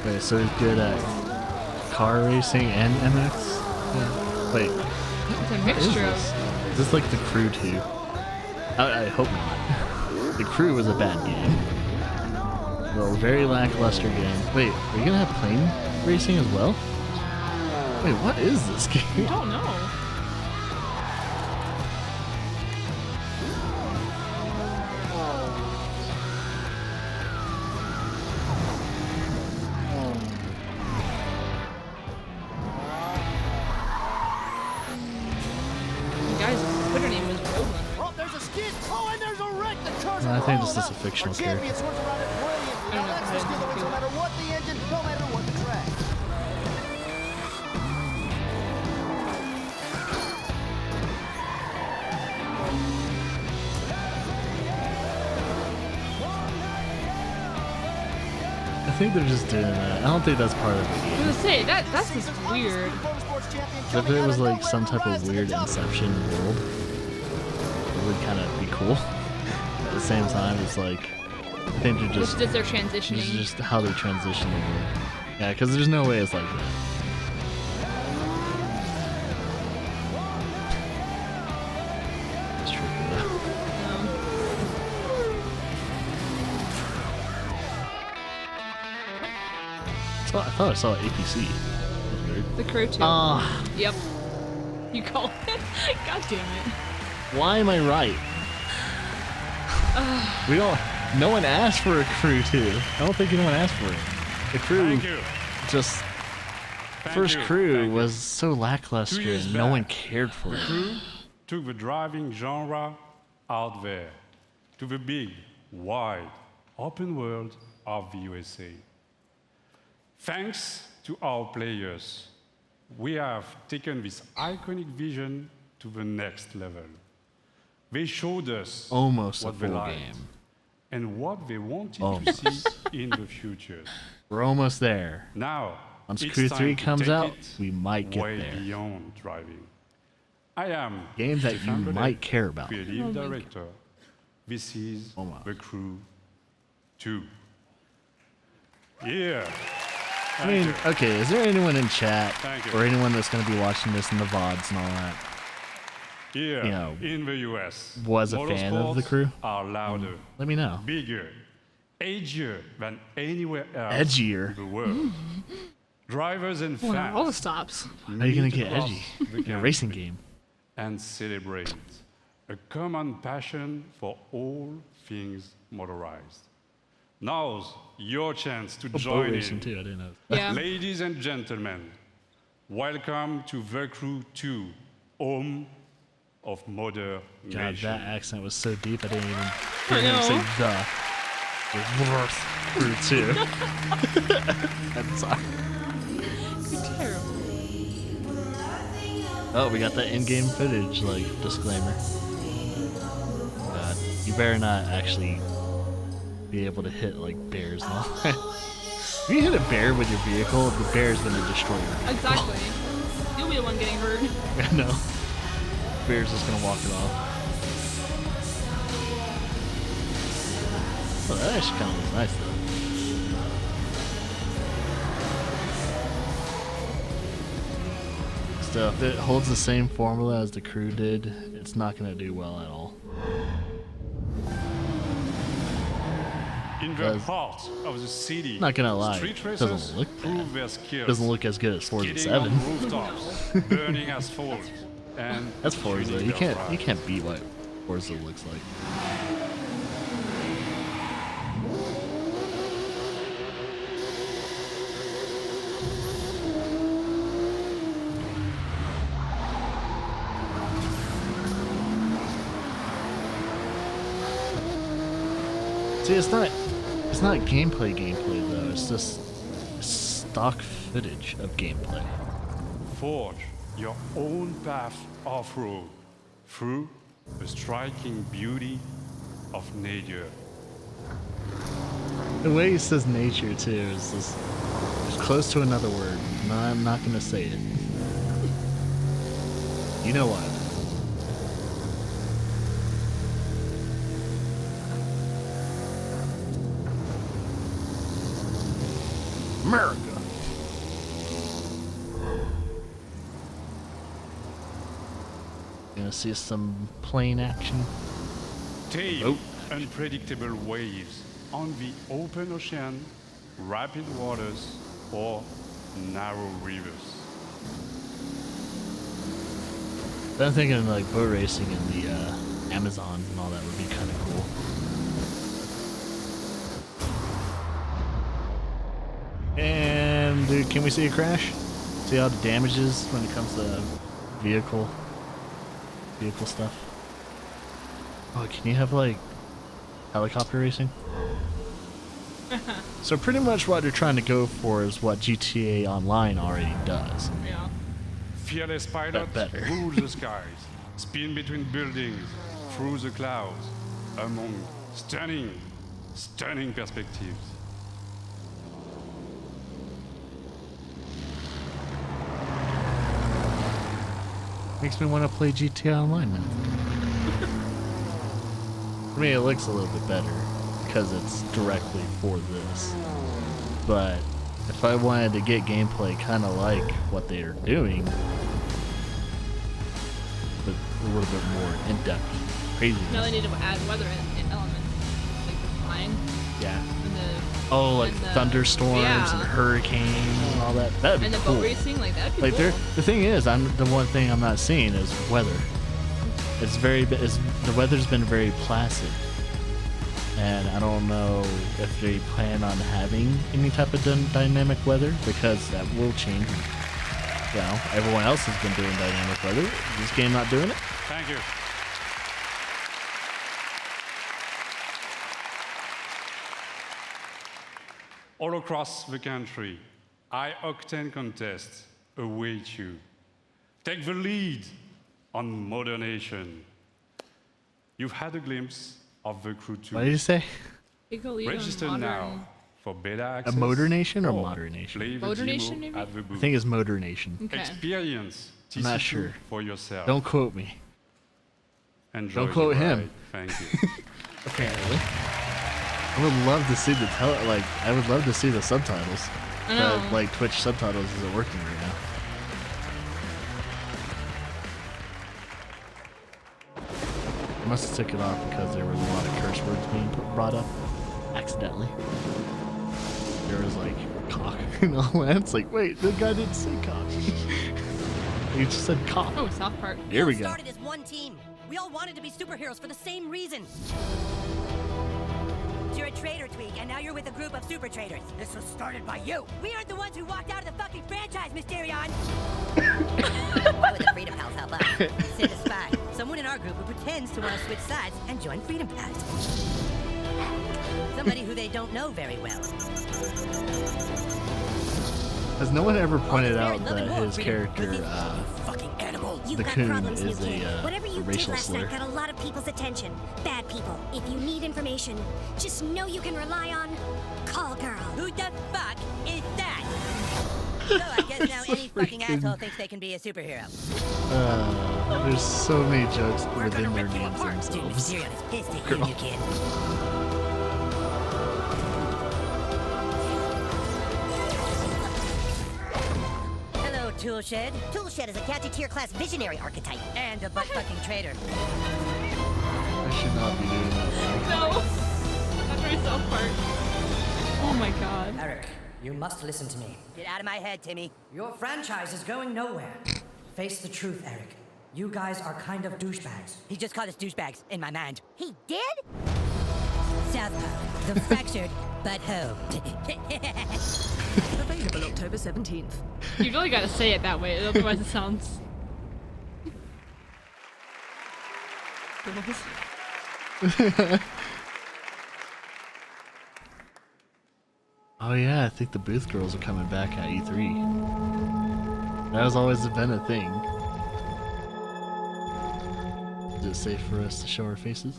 Wait, so he's good at car racing and MX? Yeah. Wait. It's a mixture of. Is this like The Crew 2? I hope not. The Crew was a bad game. Well, very lackluster game. Wait, are you gonna have plane racing as well? Wait, what is this game? I don't know. The guy's Twitter name is Roland. Oh, there's a skid. Oh, and there's a wreck. The cars I are think all this is a out. fictional Our champion character. swerves around it brilliantly. Now that's the skill that wins no matter what the engine, no matter what the track. I think they're just doing that. I don't think that's part of the I was game. gonna say that's just weird. If it was like some type of weird Inception world, it would kind of be cool. At the same time, it's like I think they're just It's just their transitioning. It's just how they're transitioning. Yeah, because there's no way it's like that. It's tricky though. I thought I saw APC. The Crew 2. Ah. Yep. You called it. God damn it. Why am I right? We don't. No one asked for a Crew 2. I don't think anyone asked for it. The Crew just first Crew was so lackluster and no one cared for The it. Crew took the driving genre out there to the big, wide, open world of the USA. Thanks to our players, we have taken this iconic vision to the next level. They showed us Almost a what they full liked game. and what they wanted to Almost. see in the future. We're almost there. Now, Once It's Crew time 3 to comes take out, it we might get way there. beyond driving. I am Games that you Stefan Bellet, might care about. Creative director. This is The Crew 2. Yeah. I mean, okay, is there anyone in chat Thank you. or anyone that's going to be watching this in the VODs and all that? Here You know, in the US, was a fan of The motorsports Crew? are louder, Let me know. bigger, edgier than anywhere else Edgier? in the world. Drivers and Well, fans. all the stops. How are you going meet to get across edgy the in a racing game? and celebrate a common passion for all things motorized. Now's your chance to boat join racing in. too, I didn't know. Yeah. Ladies and gentlemen, welcome to The Crew 2, home of Motor God, Nation. that accent was so deep, I didn't even know. say the. Crew 2. I'm sorry. Terrible. Oh, we got that in-game footage, like, disclaimer. God, you better not actually be able to hit, like, bears and all that. If you hit a bear with your vehicle, the bear is going to destroy your vehicle. Exactly. You'll be the one getting hurt. I know. Bear's just going to walk it off. Oh, that actually kind of looks nice, though. So if it holds the same formula as the Crew did, it's not going to do well at all. In the heart of the city, Not gonna lie, street it racers doesn't look prove their skills. Doesn't look as good as Forza Skidding 7. on rooftops, burning asphalt, and That's Forza. tuning You their can't rides. beat what Forza looks like. See, it's not gameplay though. It's just stock footage of gameplay. Forge your own path off-road through the striking beauty of nature. The way he says nature too is just it's close to another word. No, I'm not gonna say it. You know what? America. Gonna see some plane action. Tame unpredictable waves on the open ocean, rapid waters, or narrow rivers. I'm thinking like boat racing in the Amazon and all that would be kind of cool. And dude, can we see a crash? See how the damage is when it comes to vehicle stuff? Oh, can you have like helicopter racing? So pretty much what they're trying to go for is what GTA Online already does. Yeah. Fearless pilot better. rule the skies, spin between buildings, through the clouds, among stunning perspectives. Makes me want to play GTA Online now. For me, it looks a little bit better because it's directly for this. But if I wanted to get gameplay kind of like what they are doing, but a little bit more in-depth craziness. Now they need to add weather in elements, like the flying. Yeah. And the, Oh, like and the, thunderstorms yeah. and hurricanes and all that. That'd be And the cool. boat racing, like that'd be Like cool. the thing is, the one thing I'm not seeing is weather. The weather's been very placid, and I don't know if they plan on having any type of dynamic weather because that will change. You know, everyone else has been doing dynamic weather. This game not doing it. Thank you. All across the country, high-octane contests await you. Take the lead on Modern Nation. You've had a glimpse of the Crew 2. What did you say? Take a lead on Register modern- now for beta access. A Motor Nation or Modern Nation? Play the Motor demo Nation, maybe? at the booth. I think it's Motor Nation. Okay. Experience I'm not TC2 sure. for yourself. Don't quote me. Enjoy Don't quote the him. ride. Thank you. Apparently. I would love to see the I would love to see the subtitles. I know. But like Twitch subtitles isn't working right now. I must have took it off because there was a lot of curse words being brought up accidentally. There was like cock and all that. It's like, wait, the guy didn't say cock. He just said cock. Oh, South Park. Here we all go. started as one team. We all wanted to be superheroes for the same reason. You're a trader, Tweak, and now you're with a group of super traders. This was started by you. We aren't the ones who walked out of the fucking franchise, Mysterion. Why would the Freedom Pals help us? Send a spy. Someone in our group who pretends to want to switch sides and join Freedom Pals. Somebody who they don't know very well. Has no one ever pointed out that his character, You've the got Coon, problems, is new kid. a Whatever you did racial last slur? night got a lot of people's attention. Bad people. If you need information, just know you can rely on Call Girl. Who the fuck is that? So I guess now any fucking asshole thinks they can be a superhero. There's so many jokes within their names themselves. Mysterion is pissed at you, Girl. new kid. Hello, Toolshed. Toolshed is a catchy tier class visionary archetype and a butt-fucking traitor. I should not be doing that. No. That's very South Park. Oh my god. Eric, you must listen to me. Get out of my head, Timmy. Your franchise is going nowhere. Face the truth, Eric. You guys are kind of douchebags. He just called us douchebags in my mind. He did? Southpaw, the fractured but home. Available October 17th. You really gotta say it that way, otherwise it sounds... Oh yeah, I think the booth girls are coming back at E3. That has always been a thing. Is it safe for us to show our faces?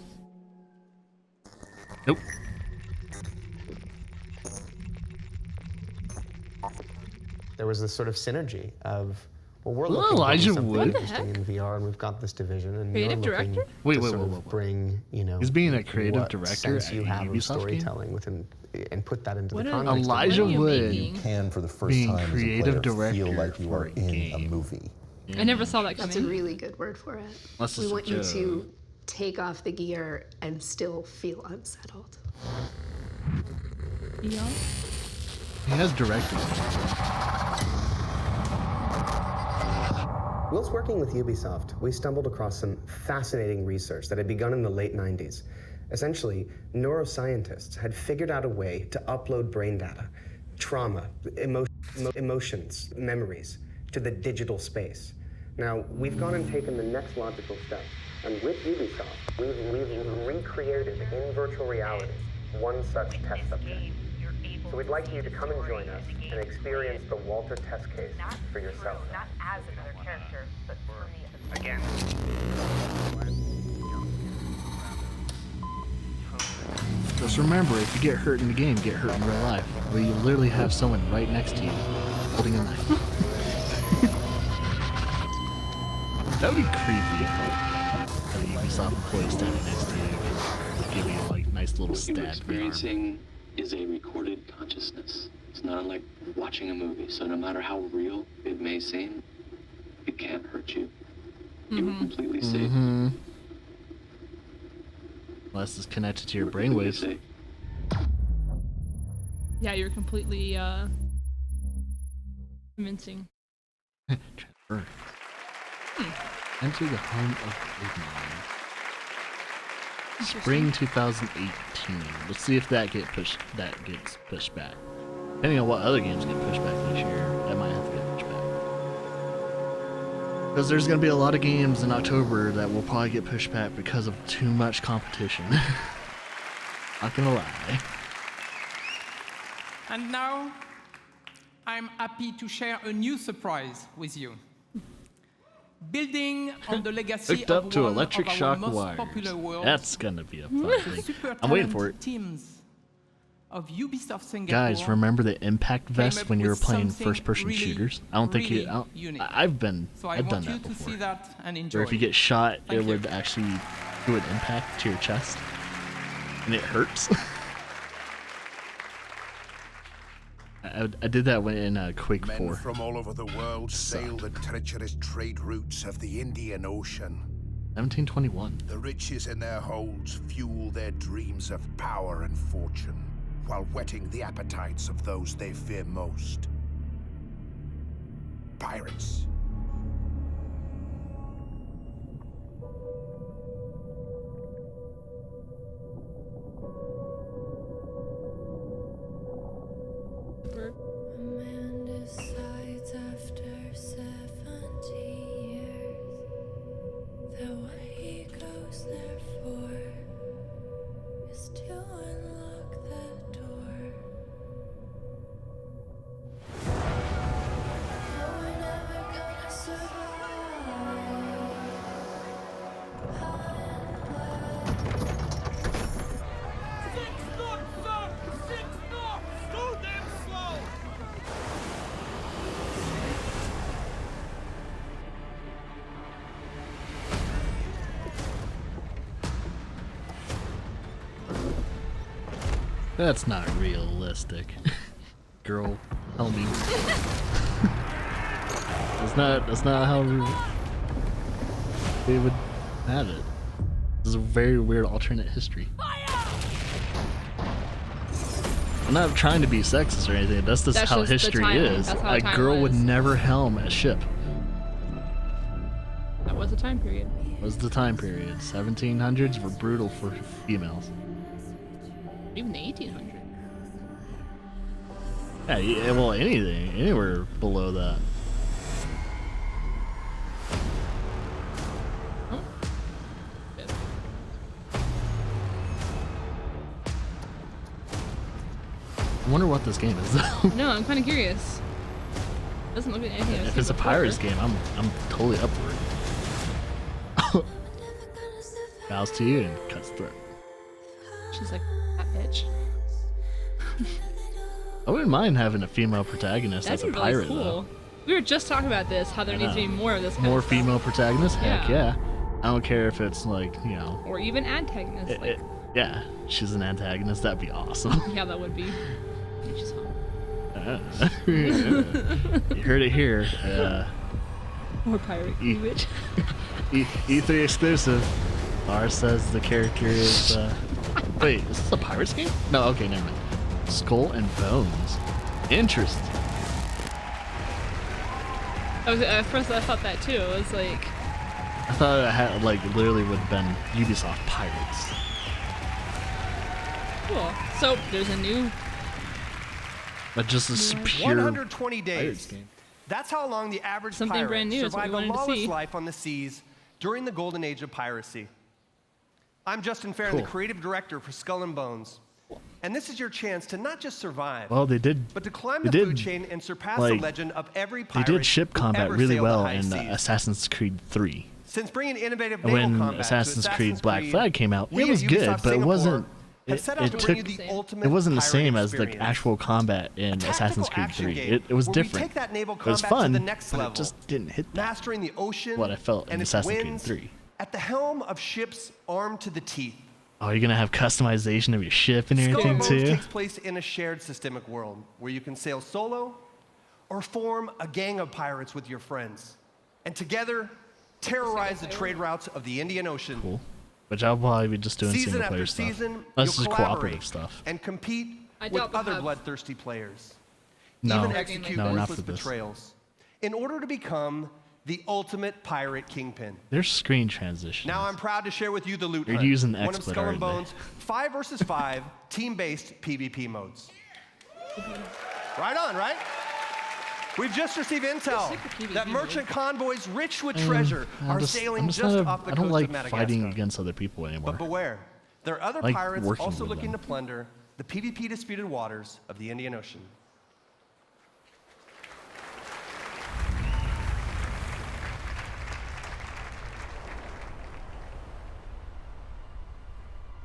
Nope. There was this sort of synergy of, well, we're Well, looking to Elijah do something Wood. interesting in VR, and we've got this division, and Creative you're looking director? Wait, to wait, sort wait, of wait, wait. bring, you know, He's being a creative what director sense at you a have of Ubisoft game? storytelling within, and put that into What the are- context. Elijah of Wood you can for the first being time creative as a player feel director like you are for a in game. a movie. I never saw that That's coming. a really good word for it. That's We just a want you joke. to take off the gear and still feel unsettled. Yeah. He has directed. Whilst working with Ubisoft, we stumbled across some fascinating research that had begun in the late 90s. Essentially, neuroscientists had figured out a way to upload brain data, trauma, emotions, memories, to the digital space. Now, we've gone and taken the next logical step, and with Ubisoft, we've recreated in virtual reality one such test subject. So we'd like you to come and join us and experience the Walter test case for yourself. Not as another character, but for me Again. Just remember, if you get hurt in the game, get hurt in real life, where you literally have someone right next to you holding a knife. That would be creepy. Have an Ubisoft employee standing next to you and give you like nice little What you're stab. experiencing is a recorded consciousness. It's not unlike watching a movie, so no matter how real it may seem, it can't hurt you. You're completely safe. Unless it's connected to your brainwaves. Yeah, you're completely convincing. Transfer. Enter the home of Ignon. Spring 2018. Let's see if that gets pushed back. Depending on what other games get pushed back this year, that might have to get pushed back. Because there's going to be a lot of games in October that will probably get pushed back because of too much competition. Not gonna lie. And now, I'm happy to share a new surprise with you. Building on the legacy Hooked up of to one electric of our shock most wires. popular worlds, That's gonna be a fun thing. super I'm waiting for talented it. Teams of Ubisoft Singapore. Guys, remember the impact vest when you were playing first-person really, shooters? I don't think really I've done so I want you that to before. see that and enjoy. Where if you get shot, Thank it you. would actually do an impact to your chest, and it hurts. I did that when in Quake 4. Men from all over the world sail the treacherous trade routes of the Indian Ocean. 1721. The riches in their holds fuel their dreams of power and fortune, while whetting the appetites of those they fear most. Pirates. Amanda sides after 70 years. That what he goes there for is to unlock the door. No, we're never gonna survive. That's not realistic. Girl, tell me. That's not how they would have it. This is a very weird alternate history. I'm not trying to be sexist or anything. That's just how just the history time. is. That's how A time girl would was. never helm a ship. That was the time period. What was the time period? 1700s were brutal for females. Even the 1800s. Yeah, well, anything, anywhere below that. I wonder what this game is, though. No, I'm kind of curious. Doesn't look like anything. I've If seen it's a before. Pirates game, I'm totally up for it. Bows to you and cuts through. She's like, that bitch. I wouldn't mind having a female protagonist That'd as a be really pirate, cool. though. We were just talking about this, how there I needs to be know. more of this kind More of stuff. female protagonists? Heck Yeah. yeah. I don't care if it's like, you know. Or even antagonists. Like, Yeah, she's an antagonist. That'd be awesome. yeah, that would be. She's hot. You heard it here. More pirate cleavage. E3 exclusive. R says the character is. Wait, is this a Pirates game? No, okay, never mind. Skull and Bones. Interesting. At first, I thought that too. It was like. I thought it had like literally would have been Ubisoft Pirates. Cool. So there's a new. But just a pure 120 Pirates days. game. That's how long the average Something pirate brand new is what we survived a wanted to lawless see. life on the seas during the golden age of piracy. I'm Justin Farron, Cool. the creative director for Skull and Bones. And this is your chance to not just survive, Well, they did. but to climb they the did, food chain and surpass like, the legend of every They pirate did ship who combat ever really sailed the well high in seas. Assassin's Creed 3. Since bringing innovative naval When combat to Assassin's Creed Black Creed, Flag came out, we it at was Ubisoft good, but it Singapore wasn't. have It, set out it to took. bring you the ultimate It wasn't the pirate same as the experience. actual combat in A Assassin's tactical Creed action 3. game It was where we different. take that naval It was combat to fun, the next but level. it just didn't hit Mastering the ocean what I felt in and its Assassin's Creed winds 3. at the helm of ships armed to the teeth. Oh, you're gonna have customization of your ship and Skull everything and Bones too. takes place in a shared systemic world where you can sail solo or form a gang of pirates with your friends, and together terrorize the trade routes of the Indian Ocean. Cool. Which I'll probably be just doing Season single after player stuff. season, That's you'll just collaborate cooperative stuff. and compete I with doubt they'll other have- bloodthirsty players. No. Even execute No, not ruthless for this. betrayals in order to become the ultimate pirate kingpin. There's screen transition. Now I'm proud to share with you the Loot You're Hunt, using one of XSplit, Skull aren't and Bones' 5 versus 5 team-based PvP modes. Right on, right? We've just received intel that merchant convoys rich with treasure are sailing just off the I don't coast like of Madagascar. fighting against other people anymore. But beware, there are other I like pirates working also with looking them. to plunder the PvP disputed waters of the Indian Ocean.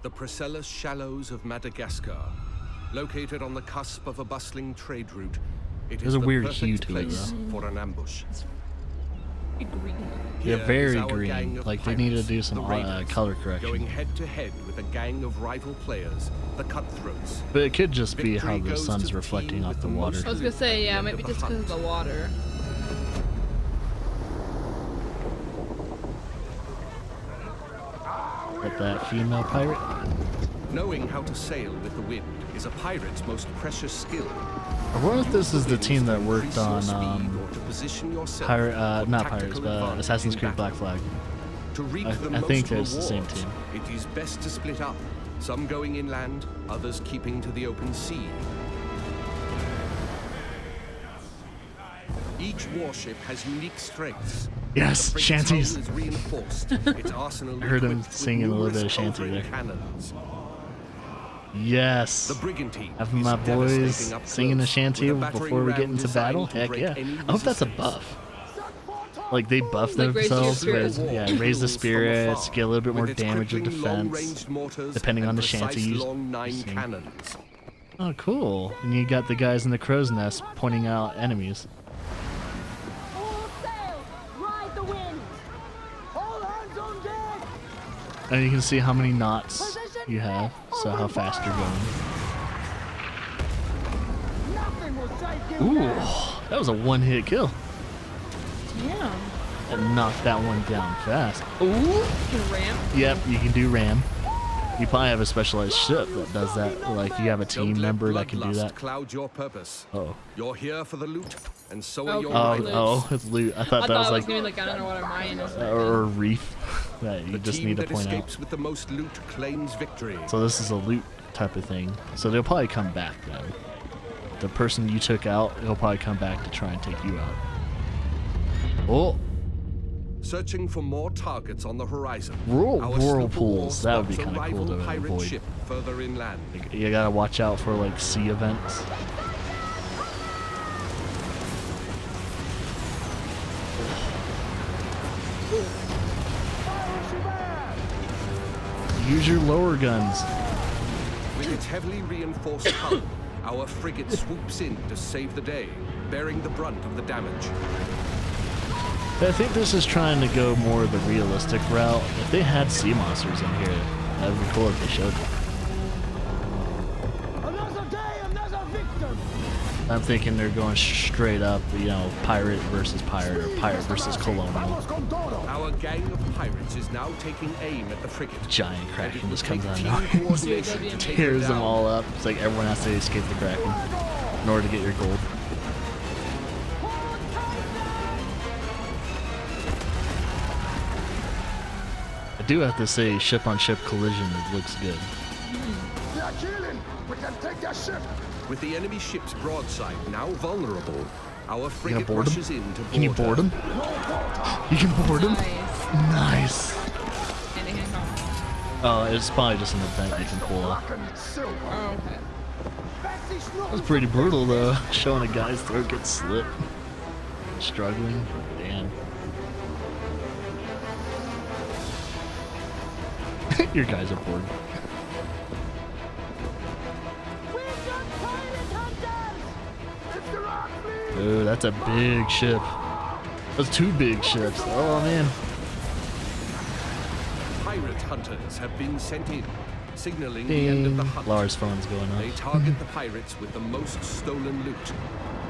The Priscilla Shallows of Madagascar Located on the cusp of a bustling trade route, it There's is a the weird perfect hue to it, place though. for an ambush. Yeah, Here very is our gang green. of Like they need to pirates, do some the Raiders, color going correction. head to head with a gang of rival players, the Cutthroats. But it could just be how Victory the goes sun's to the reflecting team off with the the water. most I was gonna say, yeah, End maybe of just the because of the hunt. water. But that female pirate. Knowing how to sail with the wind is a pirate's most precious skill. I wonder if this is the team that worked on not Pirates, but Assassin's Creed Black Flag. To reap the I most think it's the rewards, same team. It is best to split up, some going inland, others keeping to the open sea. Each warship has unique strengths. Yes, The frigate's shanties. hull is reinforced, its arsenal I heard him equipped with singing a little bit of numerous shanty cauldron there. cannons. Yes. The brigantine Having my is devastating boys up singing a close, shanty with a battering before we get ram into designed battle. to Heck break yeah. any I hope that's a resistance. buff. Like they buff Like raise your themselves, spirits. raise the spirits, get a little bit more With its damage or crippling defense, long-ranged mortars depending and on the shanty precise you long 9 use. cannons. Oh, cool. And you got the guys in the crow's nest pointing out enemies. Ride the wind! All hands on deck! And you can see how many knots you have, so how fast you're Nothing will save going. you Ooh, now. that was a one-hit kill. Damn. And knocked that one down fast. Ooh. You can ramp. Yep, you can do ram. You probably have a specialized ship that does that. Like you have a team member that can do that. Cloud your purpose. Oh. You're here for the loot, and so Okay. are your Oh, rivals. it's loot. I thought I that was thought it like was gonna be like an underwater mine or something. or a reef that you The just team need to that point out. escapes with the most loot claims victory. So this is a loot type of thing. So they'll probably come back then. The person you took out, he'll probably come back to try and take you out. Oh, Searching for more targets on the horizon. Our whirlpools. snooper That would be spots a kind of cool rival to pirate avoid. ship further inland. You gotta watch out for like sea events. Use your lower guns. With its heavily reinforced hull, our frigate swoops in to save the day, bearing the brunt of the damage. I think this is trying to go more the realistic route. If they had sea monsters in here, that'd be cool if they showed them. Another day, another victim! I'm thinking they're going straight up, you know, pirate versus pirate or pirate versus colonial. Our gang of pirates is now taking aim at the frigate. Giant kraken just comes out of Team nowhere. coordination to take her Tears them down. all up. It's like everyone has to escape the kraken in order to get your gold. I do have to say, ship-on-ship collision, it looks good. They are killing! We can take their ship! With the enemy ship's broadside now vulnerable, our You gonna frigate board him? rushes in to board Can you board her. him? You can board him? Nice. Nice. Hand-to-hand combat. Oh, it's probably just an event you can pull off. Oh, okay. That's pretty brutal though, showing a guy's throat get slit. Struggling. Damn. Your guys are bored. Ooh, that's a big ship. That's two big ships. Oh man. Pirate hunters have been sent in, signaling the end of Ding. the hunt. Lars' phone's going They off. target the pirates with the most stolen loot.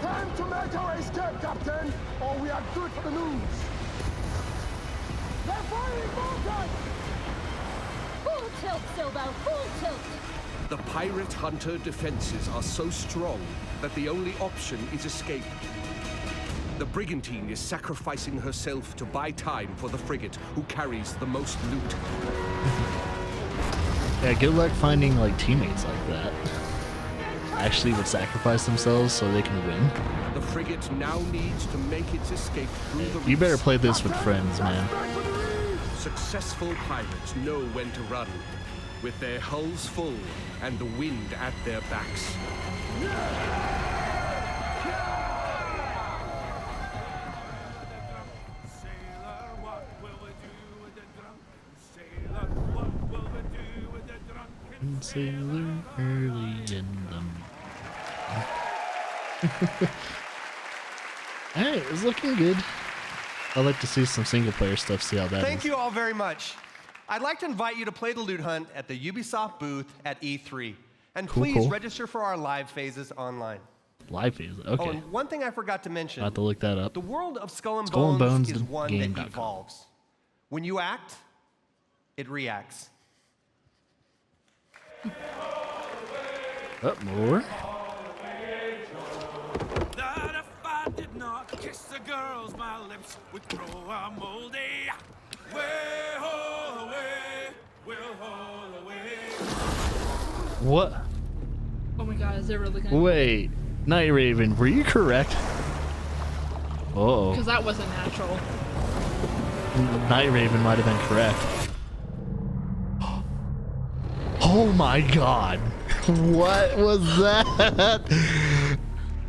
Time to make our escape, Captain, or we are good for the news! They're firing more guns! Full tilt, Silbo, full tilt! The pirate hunter defenses are so strong that the only option is escape. The brigantine is sacrificing herself to buy time for the frigate, who carries the most loot. Yeah, good luck finding like teammates like that. Actually would sacrifice themselves so they can win. The frigate now needs to make its escape through the You better reefs. play this with friends, man. Successful pirates know when to run, with their hulls full and the wind at their backs. Sailor early in the Hey, it's looking good. I'd like to see some single player stuff, see how that Thank is. you all very much. I'd like to invite you to play the loot hunt at the Ubisoft booth at E3. And please register for our live phases online. Live phases, okay. Oh, and one thing I forgot to mention. I'll have to look that up. The world of Skull and Skull and Bones Bones is one game. that evolves. When you act, it reacts. Up more. That if I did not kiss the girls, my lips would grow a moldy. Way, ho, away, will haul away. What? Oh my god, is it really gonna... Wait, Night Raven, were you correct? Uh-oh. Because that wasn't natural. Night Raven might have been correct. Oh my god. What was that?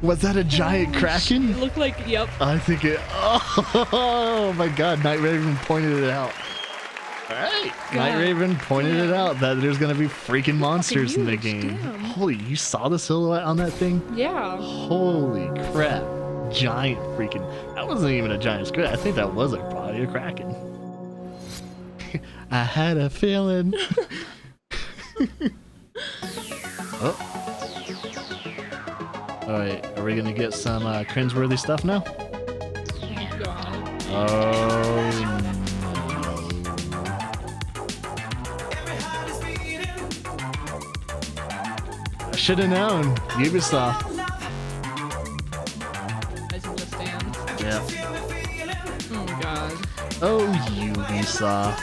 Was that a giant kraken? It looked like, yep. I think it... Oh my god, Night Raven pointed it out. Alright, Night Raven pointed it out that there's gonna be freaking monsters in the game. Damn. Holy, you saw the silhouette on that thing? Yeah. Holy crap. Giant freaking... That wasn't even a giant squid. I think that was probably a kraken. I had a feeling. Oh. Alright, are we gonna get some cringeworthy stuff now? Oh no. I should have known. Ubisoft. Yeah. Oh my god. Oh, Ubisoft.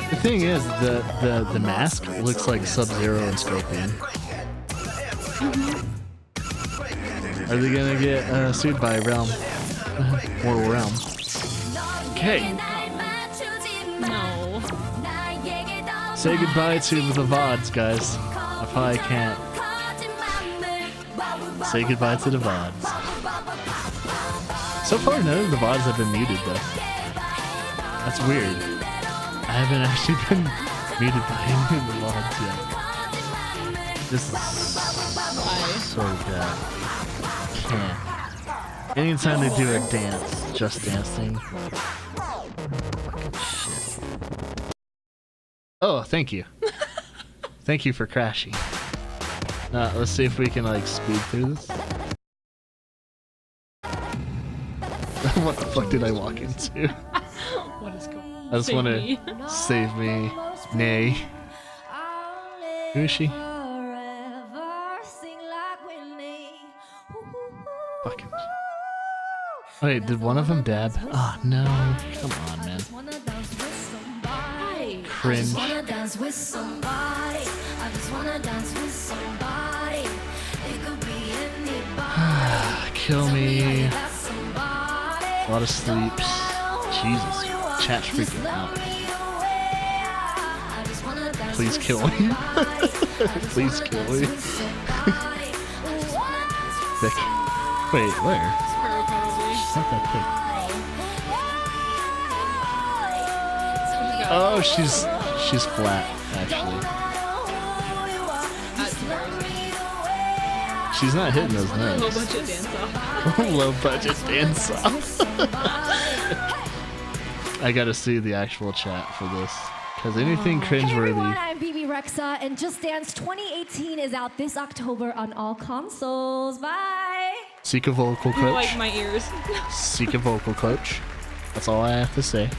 The thing is, the mask looks like Sub-Zero and Scorpion. Are they gonna get sued by Realm? Mortal Realm. Okay. No. Say goodbye to the VODs, guys. I probably can't. Say goodbye to the VODs. So far, none of the VODs have been muted, though. That's weird. I haven't actually been muted by any of the VODs yet. This is so bad. Can't. Anytime they do a dance, Just Dance thing. Shit. Oh, thank you. Thank you for crashing. Let's see if we can like speed through this. What the fuck did I walk into? What is going on? I just want to save me. Nay. Who is she? Fucking. Wait, did one of them dab? Oh no. Come on, man. Cringe. Kill me. A lot of sleeps. Jesus. Chat's freaking out. Please kill me. Please kill me. Thick. Wait, where? She's not that thick. Oh, she's flat, actually. She's not hitting those notes. Low budget dance off. Low budget dance off. I gotta see the actual chat for this. Because anything Hey everyone, cringeworthy. I'm BB Rexa, and Just Dance 2018 is out this October on all consoles. Bye! Seek a vocal You like coach. my ears. Seek a vocal coach. That's all I have to say.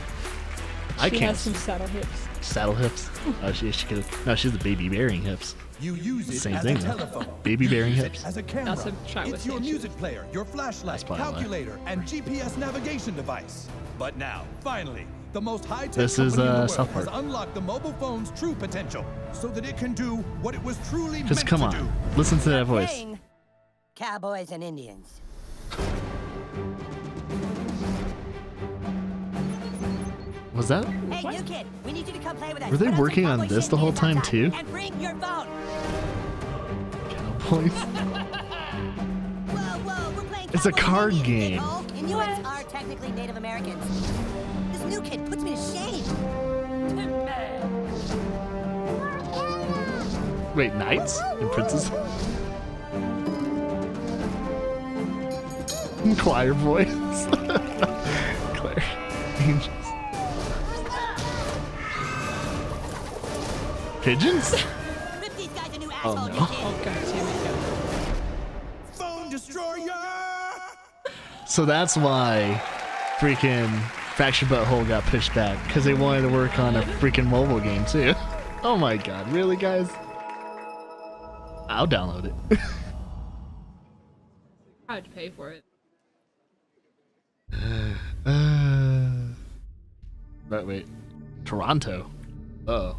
I She can't. has some saddle hips. Saddle hips? Oh, she could. No, she's the baby bearing hips. You use it Same as thing, a though. telephone. Baby bearing Use it hips. as a camera. That's a try with It's your the music player, your flashlight, probably why. calculator, and GPS navigation device. But now, finally, the most high-tech This is, company in the world South has Park. unlocked the mobile phone's true potential, so that it can do what it was truly Just meant come to on. do. Listen to that voice. Thing, cowboys and Indians. Was that? Hey, new kid, we need you to come play with us. Were they Put on some working on cowboy this shit the whole dance time outside, too? And bring your phone. Cowboys. Whoa, we're playing It's a cowboys card and Indians, game. Hulk, and you are technically Native Americans. This new kid puts me to shame. Wait, knights and princes? Choir boys. Choir angels. Pigeons? Oh no. Oh god damn it. Phone destroyer! So that's why freaking Fractured Butthole got pushed back, because they wanted to work on a freaking mobile game too. Oh my god, really guys? I'll download it. I'd pay for it. But wait, Toronto? Uh-oh.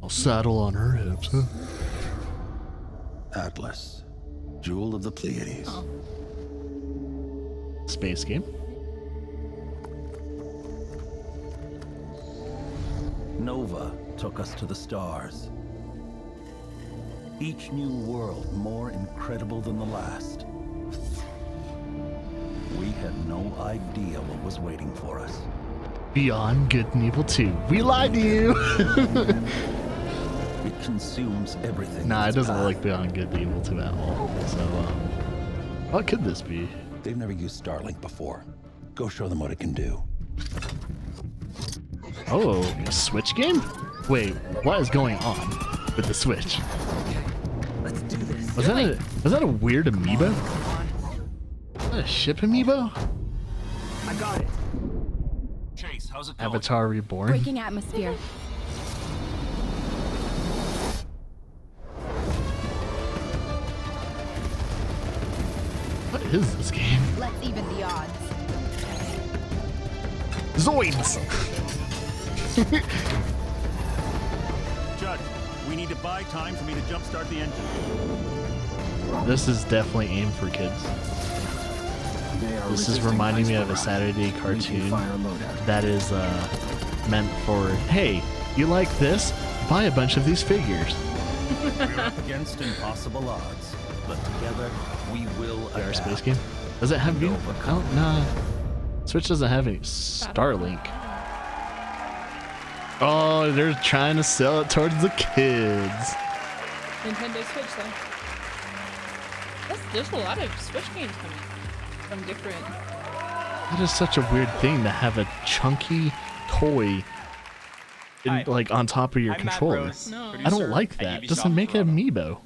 I'll saddle on her hips, huh? Atlas, jewel of the Pleiades. Oh. Space game? Nova took us to the stars. Each new world more incredible than the last. We had no idea what was waiting for us. Beyond Good and Evil 2. We lied to you! It consumes everything. Nah, it doesn't look like Beyond Good and Evil 2 at all. So, what could this be? They've never used Starlink before. Go show them what it can do. Oh, a Switch game? Wait, what is going on with the Switch? Let's do this. Was that a weird amiibo? Was that a ship amiibo? I got it. Chase, how's it going? Avatar Reborn? Breaking atmosphere. What is this game? Let's even the odds. Zoids! Judd, we need to buy time for me to jumpstart the engine. This is definitely aimed for kids. This is reminding me of a Saturday cartoon that is meant for, hey, you like this? Buy a bunch of these figures. We're up against impossible odds, but together we will Our adapt. space game? Does it have? I don't know. Switch doesn't have any. Starlink. Oh, they're trying to sell it towards the kids. Nintendo Switch though. There's a lot of Switch games coming from different. That is such a weird thing to have a chunky toy like on top of your I'm Matt controller. Rose, No. I don't like at that. Ubisoft Doesn't make an amiibo.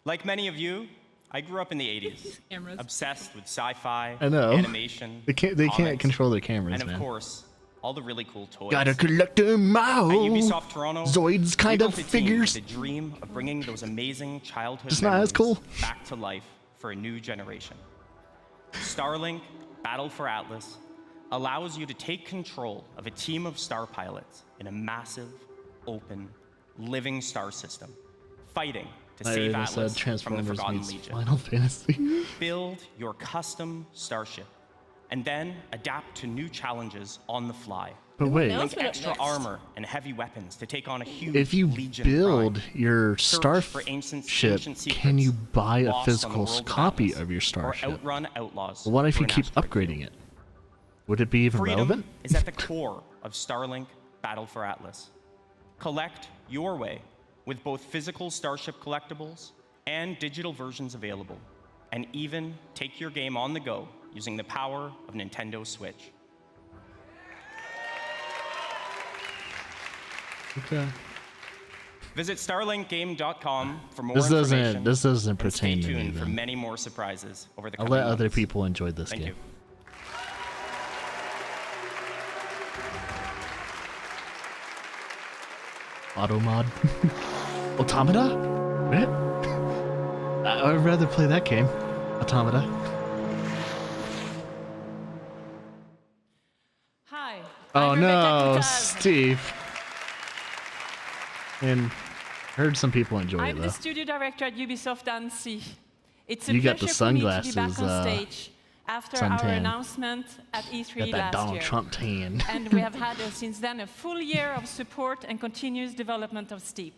Like many of you, I grew up in the 80s, Cameras. obsessed with sci-fi, I know. animation, They can't comics, control their cameras, and of man. course, all the really cool toys. Gotta collect them all. At Ubisoft Toronto, Zoids kind we of built a team figures. with the dream of bringing those amazing childhood Just not as memories cool. back to life for a new generation. Starlink Battle for Atlas allows you to take control of a team of star pilots in a massive, open, living star system, fighting to I save already Atlas said from the Transformers Forgotten meets Legion. Final Fantasy. Build your custom starship, and then adapt to new challenges on the fly. But wait. Link extra armor and heavy weapons to take on a huge If you Legion build prime. your Search for ancient starship, secrets can you buy a lost on the physical world of copy Atlas, of your or starship? outrun outlaws Well, what if through you an keep asteroid upgrading it? Would it be even Freedom relevant? is at the core of Starlink Battle for Atlas. Collect your way with both physical Starship collectibles and digital versions available, and even take your game on the go using the power of Nintendo Switch. Okay. Visit StarlinkGame.com for more This information. doesn't and pertain stay to me tuned for then. many more surprises over the I'll coming let other months. people enjoy this Thank game. you. Auto mod. Automata? What? I'd rather play that game. Automata. Hi. Oh no, Steve. And heard some people enjoy it I'm though. the studio director at Ubisoft Annecy. It's a You got pleasure the for me to be sunglasses, back on stage after our suntan. announcement at E3 Got that last Donald year. Trump tan. And we have had since then a full year of support and continuous development of Steep.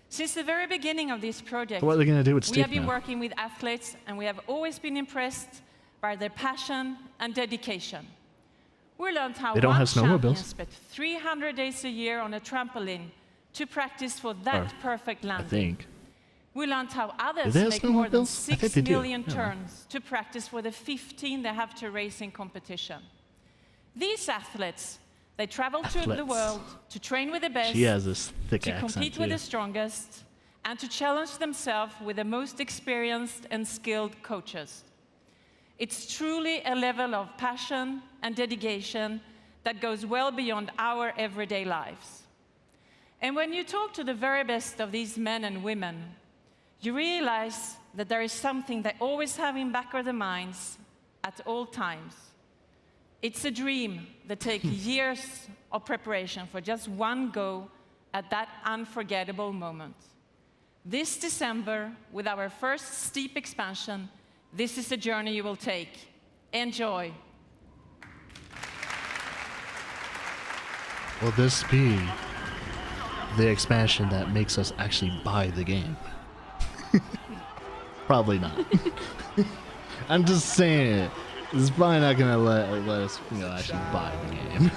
Since the very beginning of this project, So what are they gonna do with we have Stick been now? working with athletes, and we have always been impressed by their passion and dedication. We learned how They don't one have snowmobiles. champion spent 300 days a year on a trampoline to practice for that Or, perfect I landing. think. We learned how others they have make more than snowmobiles? I think 6 they do. million Yeah. turns to practice for the 15 they have to race in competition. These athletes, they travel to the Athletes. world to train with the best, She has this thick to accent compete with too. the strongest, and to challenge themselves with the most experienced and skilled coaches. It's truly a level of passion and dedication that goes well beyond our everyday lives. And when you talk to the very best of these men and women, you realize that there is something they always have in back of their minds at all times. It's a dream that takes years of preparation for just one go at that unforgettable moment. This December, with our first steep expansion, this is the journey you will take. Enjoy. Will this be the expansion that makes us actually buy the game? Probably not. I'm just saying, it's probably not gonna let us, actually buy the game.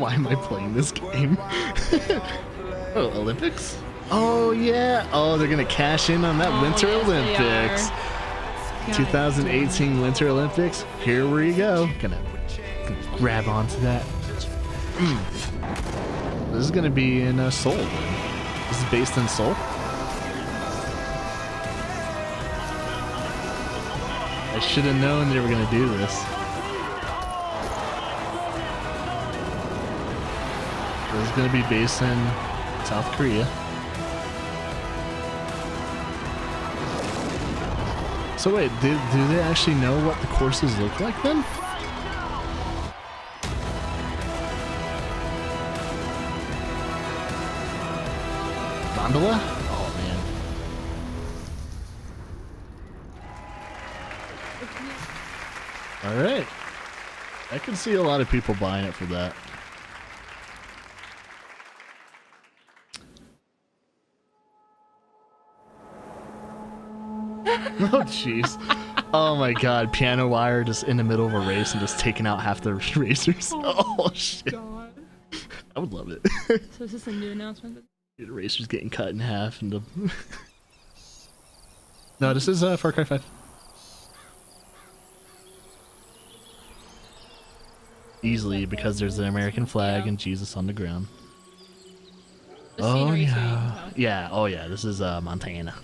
Why am I playing this game? Oh, Olympics? Oh yeah. Oh, they're gonna cash in on that Winter yes, they Olympics. are. 2018 Winter Olympics. Here we go. Gonna grab onto that. This is gonna be in Seoul. This is based in Seoul. I should have known they were gonna do this. This is gonna be based in South Korea. So wait, do they actually know what the courses look like then? Gondola? Oh man. Alright. I can see a lot of people buying it for that. Oh jeez. Oh my god, piano wire just in the middle of a race and just taking out half the racers. Oh shit. God. I would love it. So is this a new announcement? The racers getting cut in half and the No, this is Far Cry 5. Easily because there's an American flag and Jesus on the ground. Oh yeah. Yeah, oh yeah, this is Montana.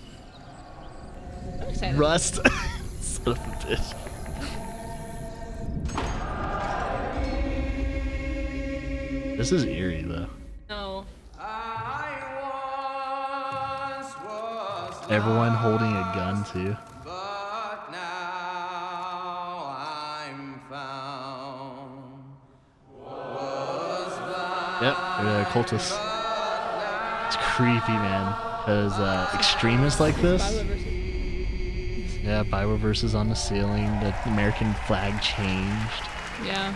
I'm excited. Rust. Son of a bitch. This is eerie though. No. Everyone holding a gun too. Yep, they're cultists. It's creepy, man. Because extremists like this. Yeah, Bible verses on the ceiling. The American flag changed. Yeah.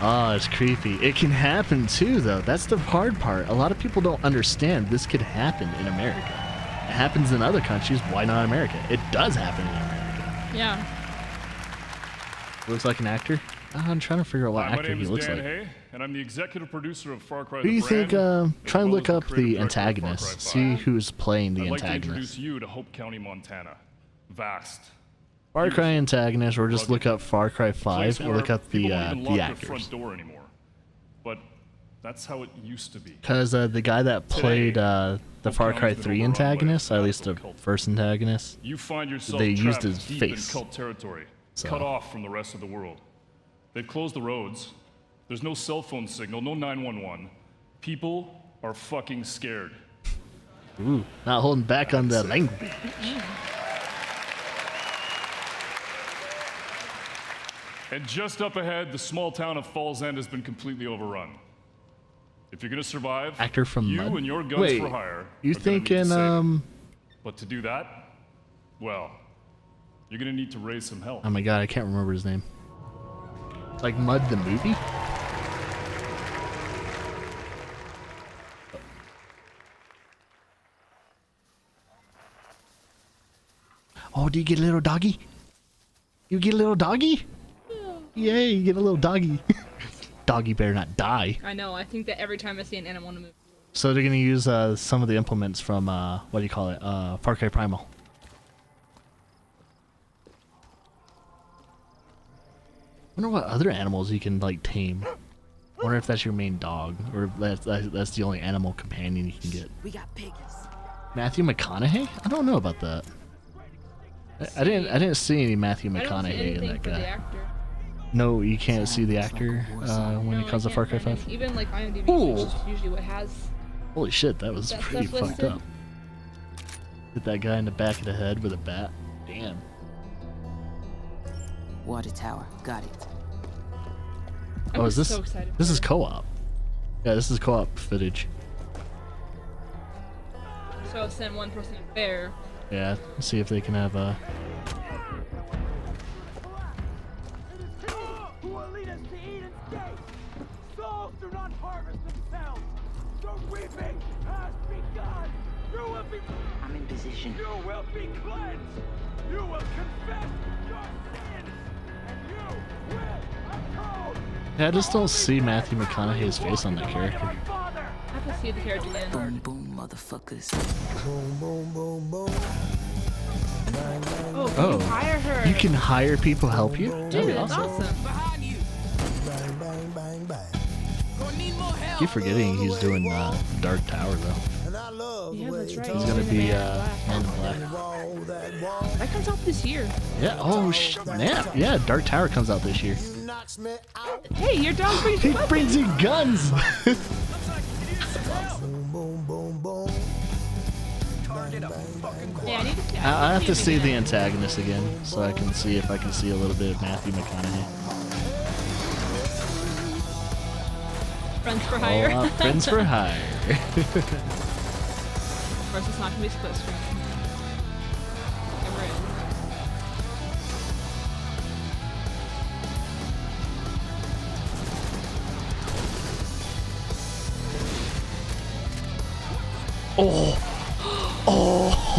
Oh, it's creepy. It can happen too, though. That's the hard part. A lot of people don't understand this could happen in America. It happens in other countries. Why not America? It does happen in America. Yeah. Looks like an actor. I'm trying to figure out what Hi, actor my name he is looks Dan like. Hay, and I'm the executive producer of Far Cry Who do the you think? Brand, as Try and well look as up creative the director of Far Cry antagonist. 5. See who's playing the I'd like to antagonist. introduce you to Hope County, Montana. Vast. Far Cry antagonist, or just rugged, look up Far Cry place 5 and where look up the people don't even lock their actors. front door anymore. But that's how it used to be. Because the guy that played the Far Cry County's been 3 overrun by a antagonist, or at least the first antagonist, You find yourself they used trapped his deep face. in cult territory, So. cut off from the rest of the world. They've closed the roads. There's no cell phone signal, no 911. People are fucking scared. Ooh, not holding back on the language. And just up ahead, the small town of Falls End has been completely overrun. If you're gonna survive, Actor from you Mud? and your guns Wait, for hire. you are gonna need to thinking, save it. But to do that, well, you're gonna need to raise some hell. Oh my god, I can't remember his name. Like Mud the movie? Oh, do you get a little doggy? You get a little doggy? Yay, you get a little doggy. Doggy better not die. I know. I think that every time I see an animal in a movie. So they're gonna use some of the implements from what do you call it? Far Cry Primal. I wonder what other animals you can like tame. I wonder if that's your main dog, or that's the only animal companion you can get. We got piggies. Matthew McConaughey? I don't know about that. I didn't see any Matthew McConaughey in that guy. No, you can't see the actor when it comes to Far Cry 5. Even like IMDb, which is usually what has. Holy shit, that was pretty fucked up. Hit that guy in the back of the head with a bat. Damn. Water tower, got it. Oh, is this? So excited This is co-op. Yeah, this is co-op footage. So I'll send one person in there. Yeah, see if they can have a. Who will lead us to Eden's gate? Souls do not harvest themselves. The reaping has begun. You will be. I'm in position. You will be cleansed. You will confess your sins, and you will atone. Yeah, I just don't see Matthew McConaughey's face on that character. I have to see the character again. Boom, boom, motherfuckers. Boom, boom, boom, boom. Oh, can you hire her? You can hire people to help you? Dude, that's awesome. Bang, bang, bang, bang. I keep forgetting he's doing Dark Tower though. Yeah, that's right. He's gonna be Man in Black. That comes out this year. Yeah. Oh snap! Yeah, Dark Tower comes out this year. Hey, your dog brings He brings you guns. Yeah, I have to see the antagonist again, so I can see if I can see a little bit of Matthew McConaughey. Friends for hire. Friends for hire. Of course, it's not gonna be split screen. Never is.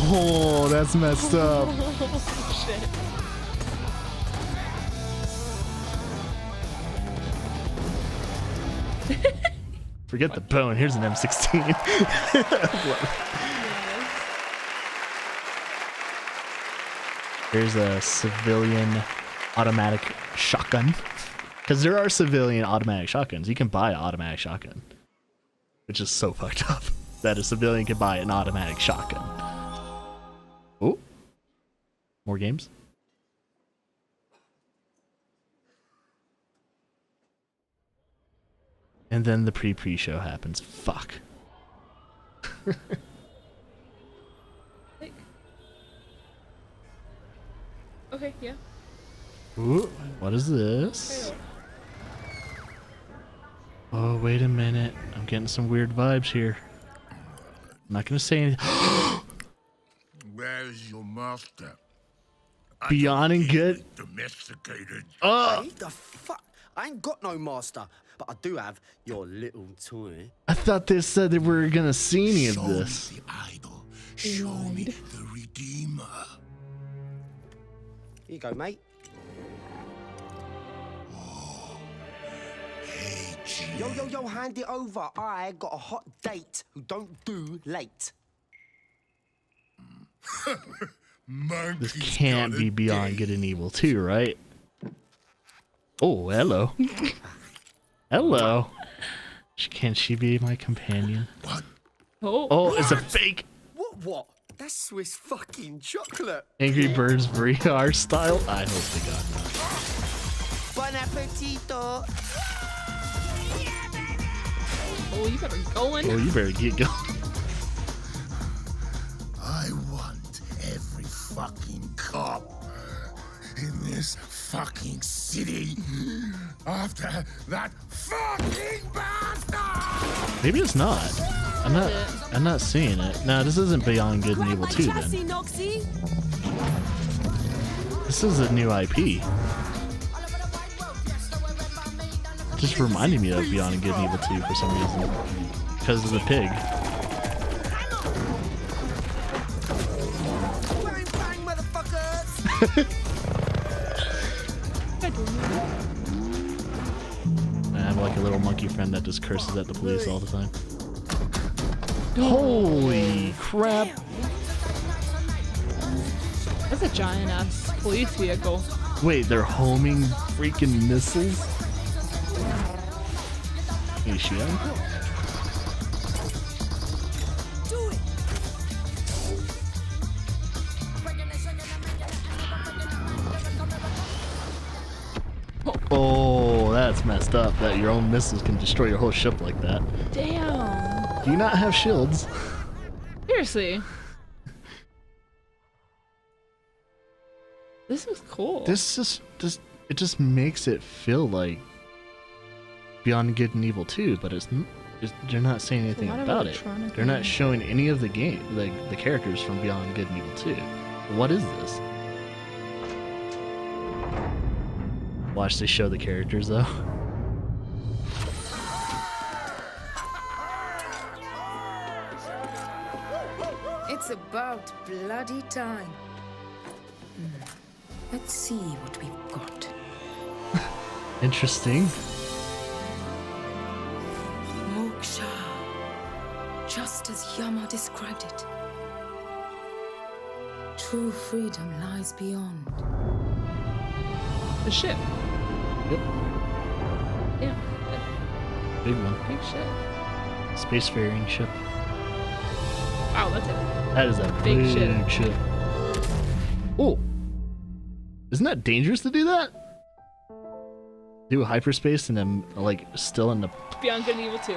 Oh, that's messed up. Shit. Forget the bone. Here's an M16. There's a civilian automatic shotgun. Because there are civilian automatic shotguns. You can buy an automatic shotgun. Which is so fucked up. That a civilian can buy an automatic shotgun. Oh. More games? And then the pre-show happens. Fuck. Okay, yeah. Ooh, what is this? Oh, wait a minute. I'm getting some weird vibes here. I'm not gonna say anything. Where's your master? Beyond and good. Domesticated. Hey, the fuck? I ain't got no master, but I do have your little toy. I thought they said that we were gonna see any of this. The idol. Show me the Redeemer. Here you go, mate. Yo, hand it over. I got a hot date who don't do late. This can't be Beyond Good and Evil 2, right? Oh, hello. Hello. Can she be my companion? What? Oh, it's a fake. What? That's Swiss fucking chocolate. Angry Birds VR style? I hope to God not. Bon appetito. Oh, you better going. Oh, you better get going. I want every fucking cop in this fucking city after that fucking bastard! Maybe it's not. I'm not seeing it. No, this isn't Beyond Good and Evil 2 then. This is a new IP. Just reminding me of Beyond Good and Evil 2 for some reason. Because of the pig. just curses at the police all the time. Holy crap! That's a giant ass police vehicle. Wait, they're homing freaking missiles? Can you shoot them? Oh, that's messed up that your own missiles can destroy your whole ship like that. Damn. Do you not have shields? Seriously. This is cool. This it just makes it feel like Beyond Good and Evil 2, but they're not saying anything about it. They're not showing any of the the characters from Beyond Good and Evil 2. What is this? Watch they show the characters though. It's about bloody time. Let's see what we've got. Interesting. Moksha. Just as Yama described it. True freedom lies beyond. The ship. Yep. Yeah. Big one. Big ship. Spacefaring ship. Wow, that's it. That is a Big big ship. Oh. Isn't that dangerous to do that? Do hyperspace and then like still in the Beyond Good and Evil 2.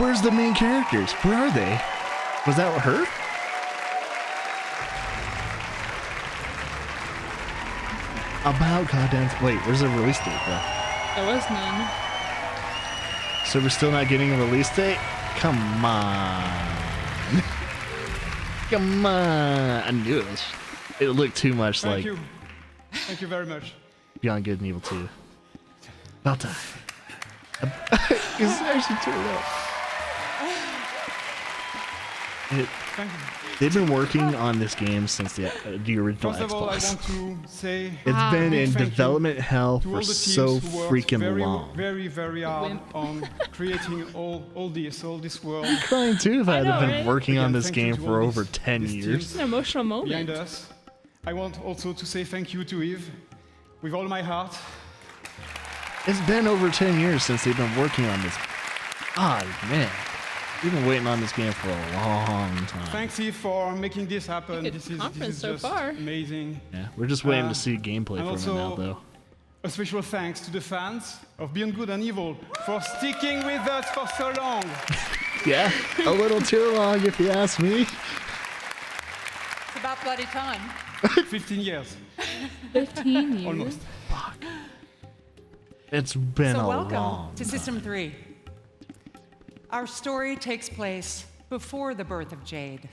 Where's the main characters? Where are they? Was that her? About goddamn. Wait, where's the release date though? There was none. So we're still not getting a release date? Come on. Come on. I knew it was. It looked too much like. Thank you. Thank you very much. Beyond Good and Evil 2. About time. It's actually turned up. They've been working on this game since the original First of all, I Xbox. want to say It's been in thank you development hell to all for the teams so who worked freaking very, long. Very, very hard on creating all this world. I'm crying too if I hadn't been right? working on Again, this thank you game to for all over these 10 teams years. It's an emotional moment. Behind us. I want also to say thank you to Eve, with all my heart. It's been over 10 years since they've been working on this. Ah, man. We've been waiting on this game for a long time. Thanks, Eve, for making this happen. This is so just far. amazing. Yeah, we're just waiting to see gameplay and from it now, also, though. A special thanks to the fans of Beyond Good and Evil for sticking with us for so long. Yeah, a little too long if you ask me. It's about bloody time. 15 years. 15 years? Almost. Fuck. It's been So a welcome long to System 3. Our story takes place before the birth of Jade,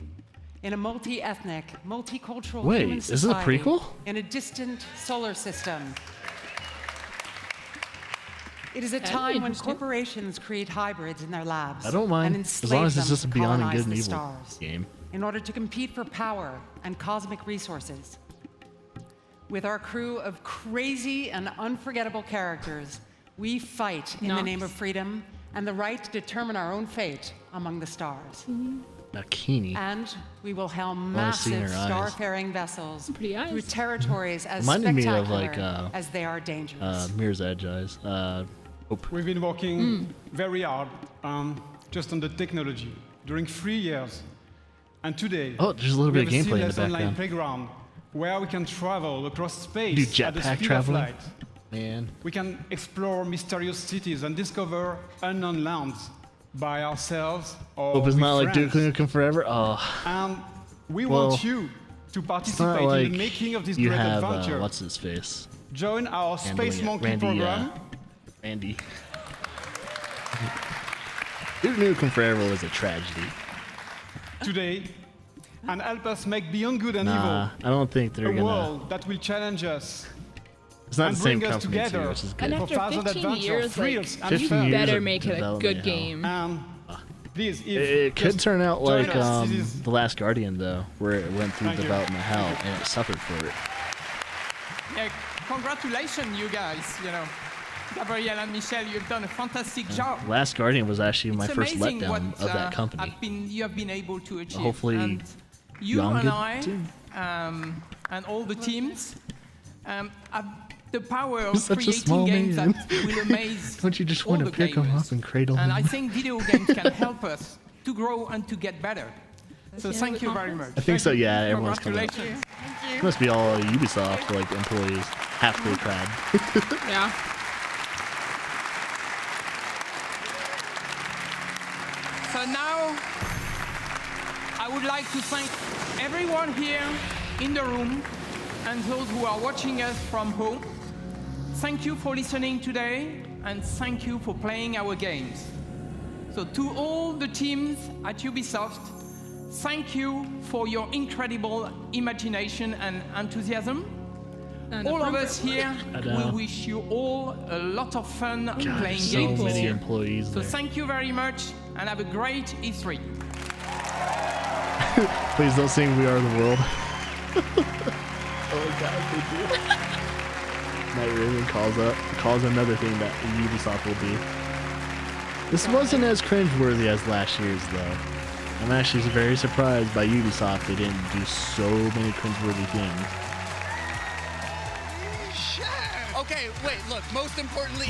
in a multi-ethnic, multicultural Wait, human is this a society prequel? in a distant solar system. It is a That'd be time when interesting. corporations create hybrids in their labs I don't mind, and as long as it's enslave just a them to Beyond and colonize Good and the Evil stars game. in order to compete for power and cosmic resources. With our crew of crazy and unforgettable characters, we fight in the name of freedom and the right to determine our own fate among the stars. Nakini. And we will helm Well, I've seen massive her eyes. starfaring vessels Pretty eyes. through territories as Reminded me spectacular of like as they are dangerous. Mirror's Edge eyes. We've been working very hard just on the technology during 3 years. And today, Oh, there's a little bit of we have gameplay in the seamless online background. playground where we can travel across space Do at the jetpack speed traveling? of light. Man. We can explore mysterious cities and discover unknown lands by ourselves or Hope it's with not like Duke friends. Nukem Forever. Oh. And we Well, want you to It's not participate like in the making of this you great have, adventure. what's his face? Join our Handling Space it. Monkey Randy, program. Randy. Duke Nukem Forever was a tragedy. Today and help us make Beyond Good and Nah, I don't think they're Evil a gonna. world that will challenge us. It's not and the same bring us company too, together which is good. And for after thousand 15 adventure, years, like, thrills, and 15 fun. years better of make it a development good hell. game. Please, if It could just turn out join like us. This is- The Last Guardian, though, where it went through Thank you. development hell and it suffered for it. Yeah, congratulations, you guys. You know, Gabriel and Michel, you've done a fantastic job. Last Guardian was actually my It's first amazing letdown what, of that company. you have been able to achieve. Hopefully, and you Beyond and Good I, too. and all the teams, have the power You're of such a small creating games man. that will amaze Don't you just all want to the pick them gamers. up and cradle And them? I think video games can help us to grow and to get better. So thank you very much. I think so. Yeah, everyone's coming up. Congratulations. It must be all Ubisoft like employees, halfway crowd. Yeah. So now, I would like to thank everyone here in the room and those who are watching us from home. Thank you for listening today, and thank you for playing our games. So to all the teams at Ubisoft, thank you for your incredible imagination and enthusiasm. And all of us here, I know. we wish you all a lot of fun playing so games this many year. employees So there. thank you very much, and have a great E3. Please don't sing "We Are the World." Oh God, they do. Night Raven calls another thing that Ubisoft will be. This wasn't as cringeworthy as last year's though. I'm actually very surprised by Ubisoft. They didn't do so many cringeworthy things. Okay, wait, look, most importantly,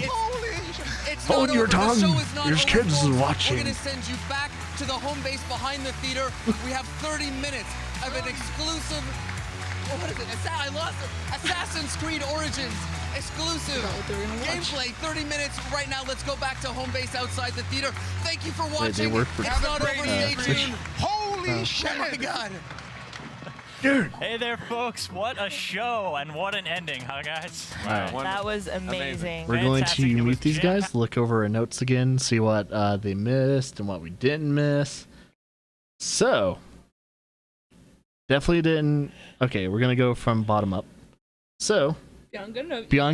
it's Hold not your over. tongue. The show is not Your over, kids folks. are watching. We're gonna send you back to the home base behind the theater. We have 30 minutes of an exclusive, what is it? I lost it. Assassin's Creed Origins exclusive gameplay. 30 minutes right now. Let's go back to home base outside the theater. Thank you for watching. work for It's not over. Stay Twitch. tuned. Holy shit! Oh my God. Dude. Hey there, folks. What a show and what an ending, huh, guys? Alright. That was amazing. We're going Fantastic. to It meet was these jam- guys, look over our notes again, see what they missed and what we didn't miss. So, definitely didn't. Okay, we're gonna go from bottom up. So, Beyond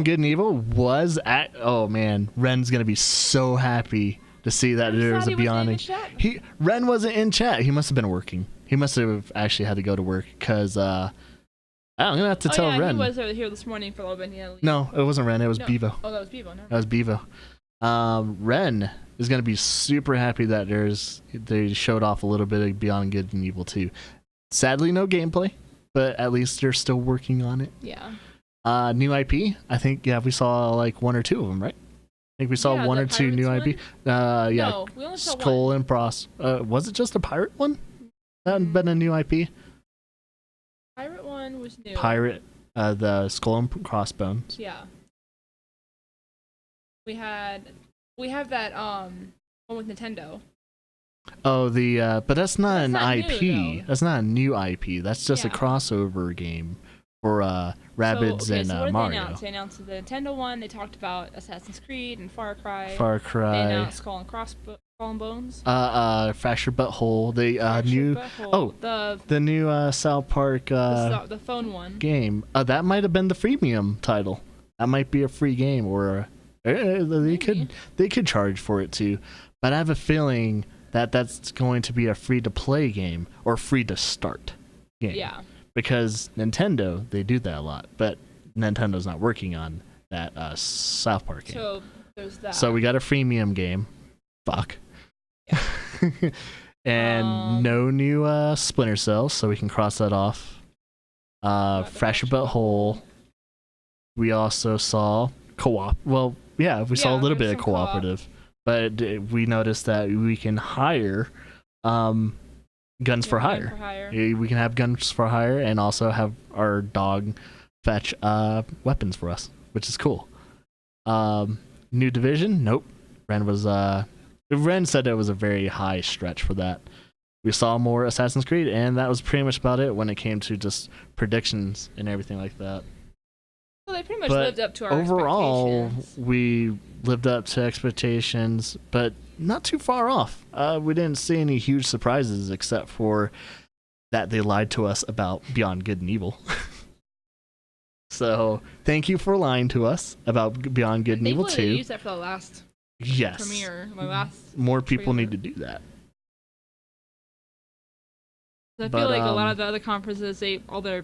Good and Evil was at. Oh man, Ren's gonna be so happy to see that there was a Beyond. Ren wasn't in chat. He must have been working. He must have actually had to go to work because I'm gonna have to tell Ren. He was over here this morning for a little bit. Yeah. No, it wasn't Ren. It was No. Bevo. Oh, that was Bevo. No. That was Bevo. Ren is gonna be super happy that they showed off a little bit of Beyond Good and Evil 2. Sadly, no gameplay, but at least they're still working on it. Yeah. New IP. I think we saw like one or two of them, right? I think we saw Yeah, one the or two new Pirates IP. Yeah. No, we only saw Skull and Cross. Was it just a pirate one? That hadn't been a new IP. Pirate one was new. Pirate. The Skull and Crossbones. Yeah. We have that one with Nintendo. Oh, but that's not an not IP. new, That's not a new IP. That's just a Yeah. crossover game for Rabbids so, okay, and so what did Mario. They announced? They announced the Nintendo one. They talked about Assassin's Creed and Far Cry. Far Cry. They announced Skull and Bones. Fractured Butthole. They new. Butthole. The new South Park The phone one. game. That might have been the freemium title. That might be a free game, or they could charge for it too. But I have a feeling that that's going to be a free to play game or free to start game. Yeah. Because Nintendo, they do that a lot, but Nintendo's not working on that South Park game. So there's that. So we got a freemium game. Fuck. And no new Splinter Cells, so we can cross that off. Fractured Butthole. We also saw co-op. Well, yeah, we saw a little bit of cooperative, but we noticed that we can hire guns for hire. We can have guns for hire and also have our dog fetch weapons for us, which is cool. New division? Nope. Ren said it was a very high stretch for that. We saw more Assassin's Creed, and that was pretty much about it when it came to just predictions and everything like that. Well, they pretty much But lived up to our overall, expectations. we lived up to expectations, but not too far off. We didn't see any huge surprises except for that they lied to us about Beyond Good and Evil. So thank you for lying to us about Beyond Good and Evil 2. They used that for the last premiere. The last More people trailer. need to do that. I But, feel like a lot of the other conferences, all their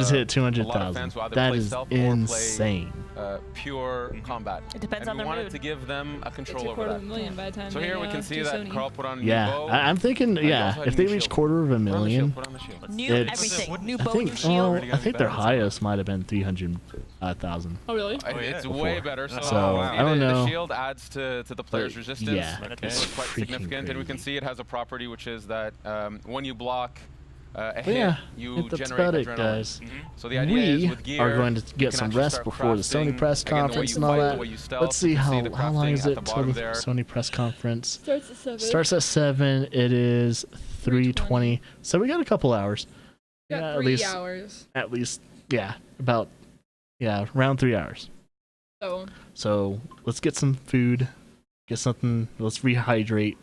just hit a lot of 200,000. fans will either That play is stealth insane. or pure combat. It depends and on we their wanted mood. to give them a control It's over that. $250,000 by the time So they, here we can see do that Sony. Carl put on a new Yeah, bow. I'm thinking. You Yeah, also have if a they new reach shield. quarter of a Put on the million, shield, put on the shield. New everything. New I bow, think. new shield. I think their highest might have been 300,000. Oh, really? It's Before. way better. So, I don't the know. shield adds to the player's resistance. yeah, It's quite freaking significant, and we can see it has a property which is that when you block a hit, yeah, you that's generate about it, adrenaline. guys. So the idea is with gear, are going to you get can some actually rest start before the Sony crafting. press Again, the way conference you and all fight, that. the way you stealth, Let's see you can how see the long crafting is at it the till bottom the there. Sony press conference? Starts at 7. Starts at 7. It is 3:20. So we got a couple hours. Got Yeah, 3 hours. At least, yeah, around 3 hours. So let's get some food, get something. Let's rehydrate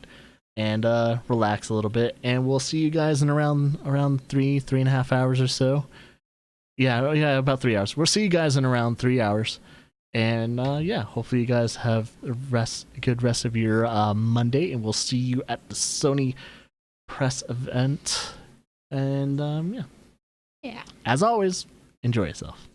and relax a little bit, and we'll see you guys in around 3.5 hours or so. Yeah, about 3 hours. We'll see you guys in around 3 hours, and hopefully you guys have a good rest of your Monday, and we'll see you at the Sony press event. And yeah. Yeah. As always, enjoy yourself.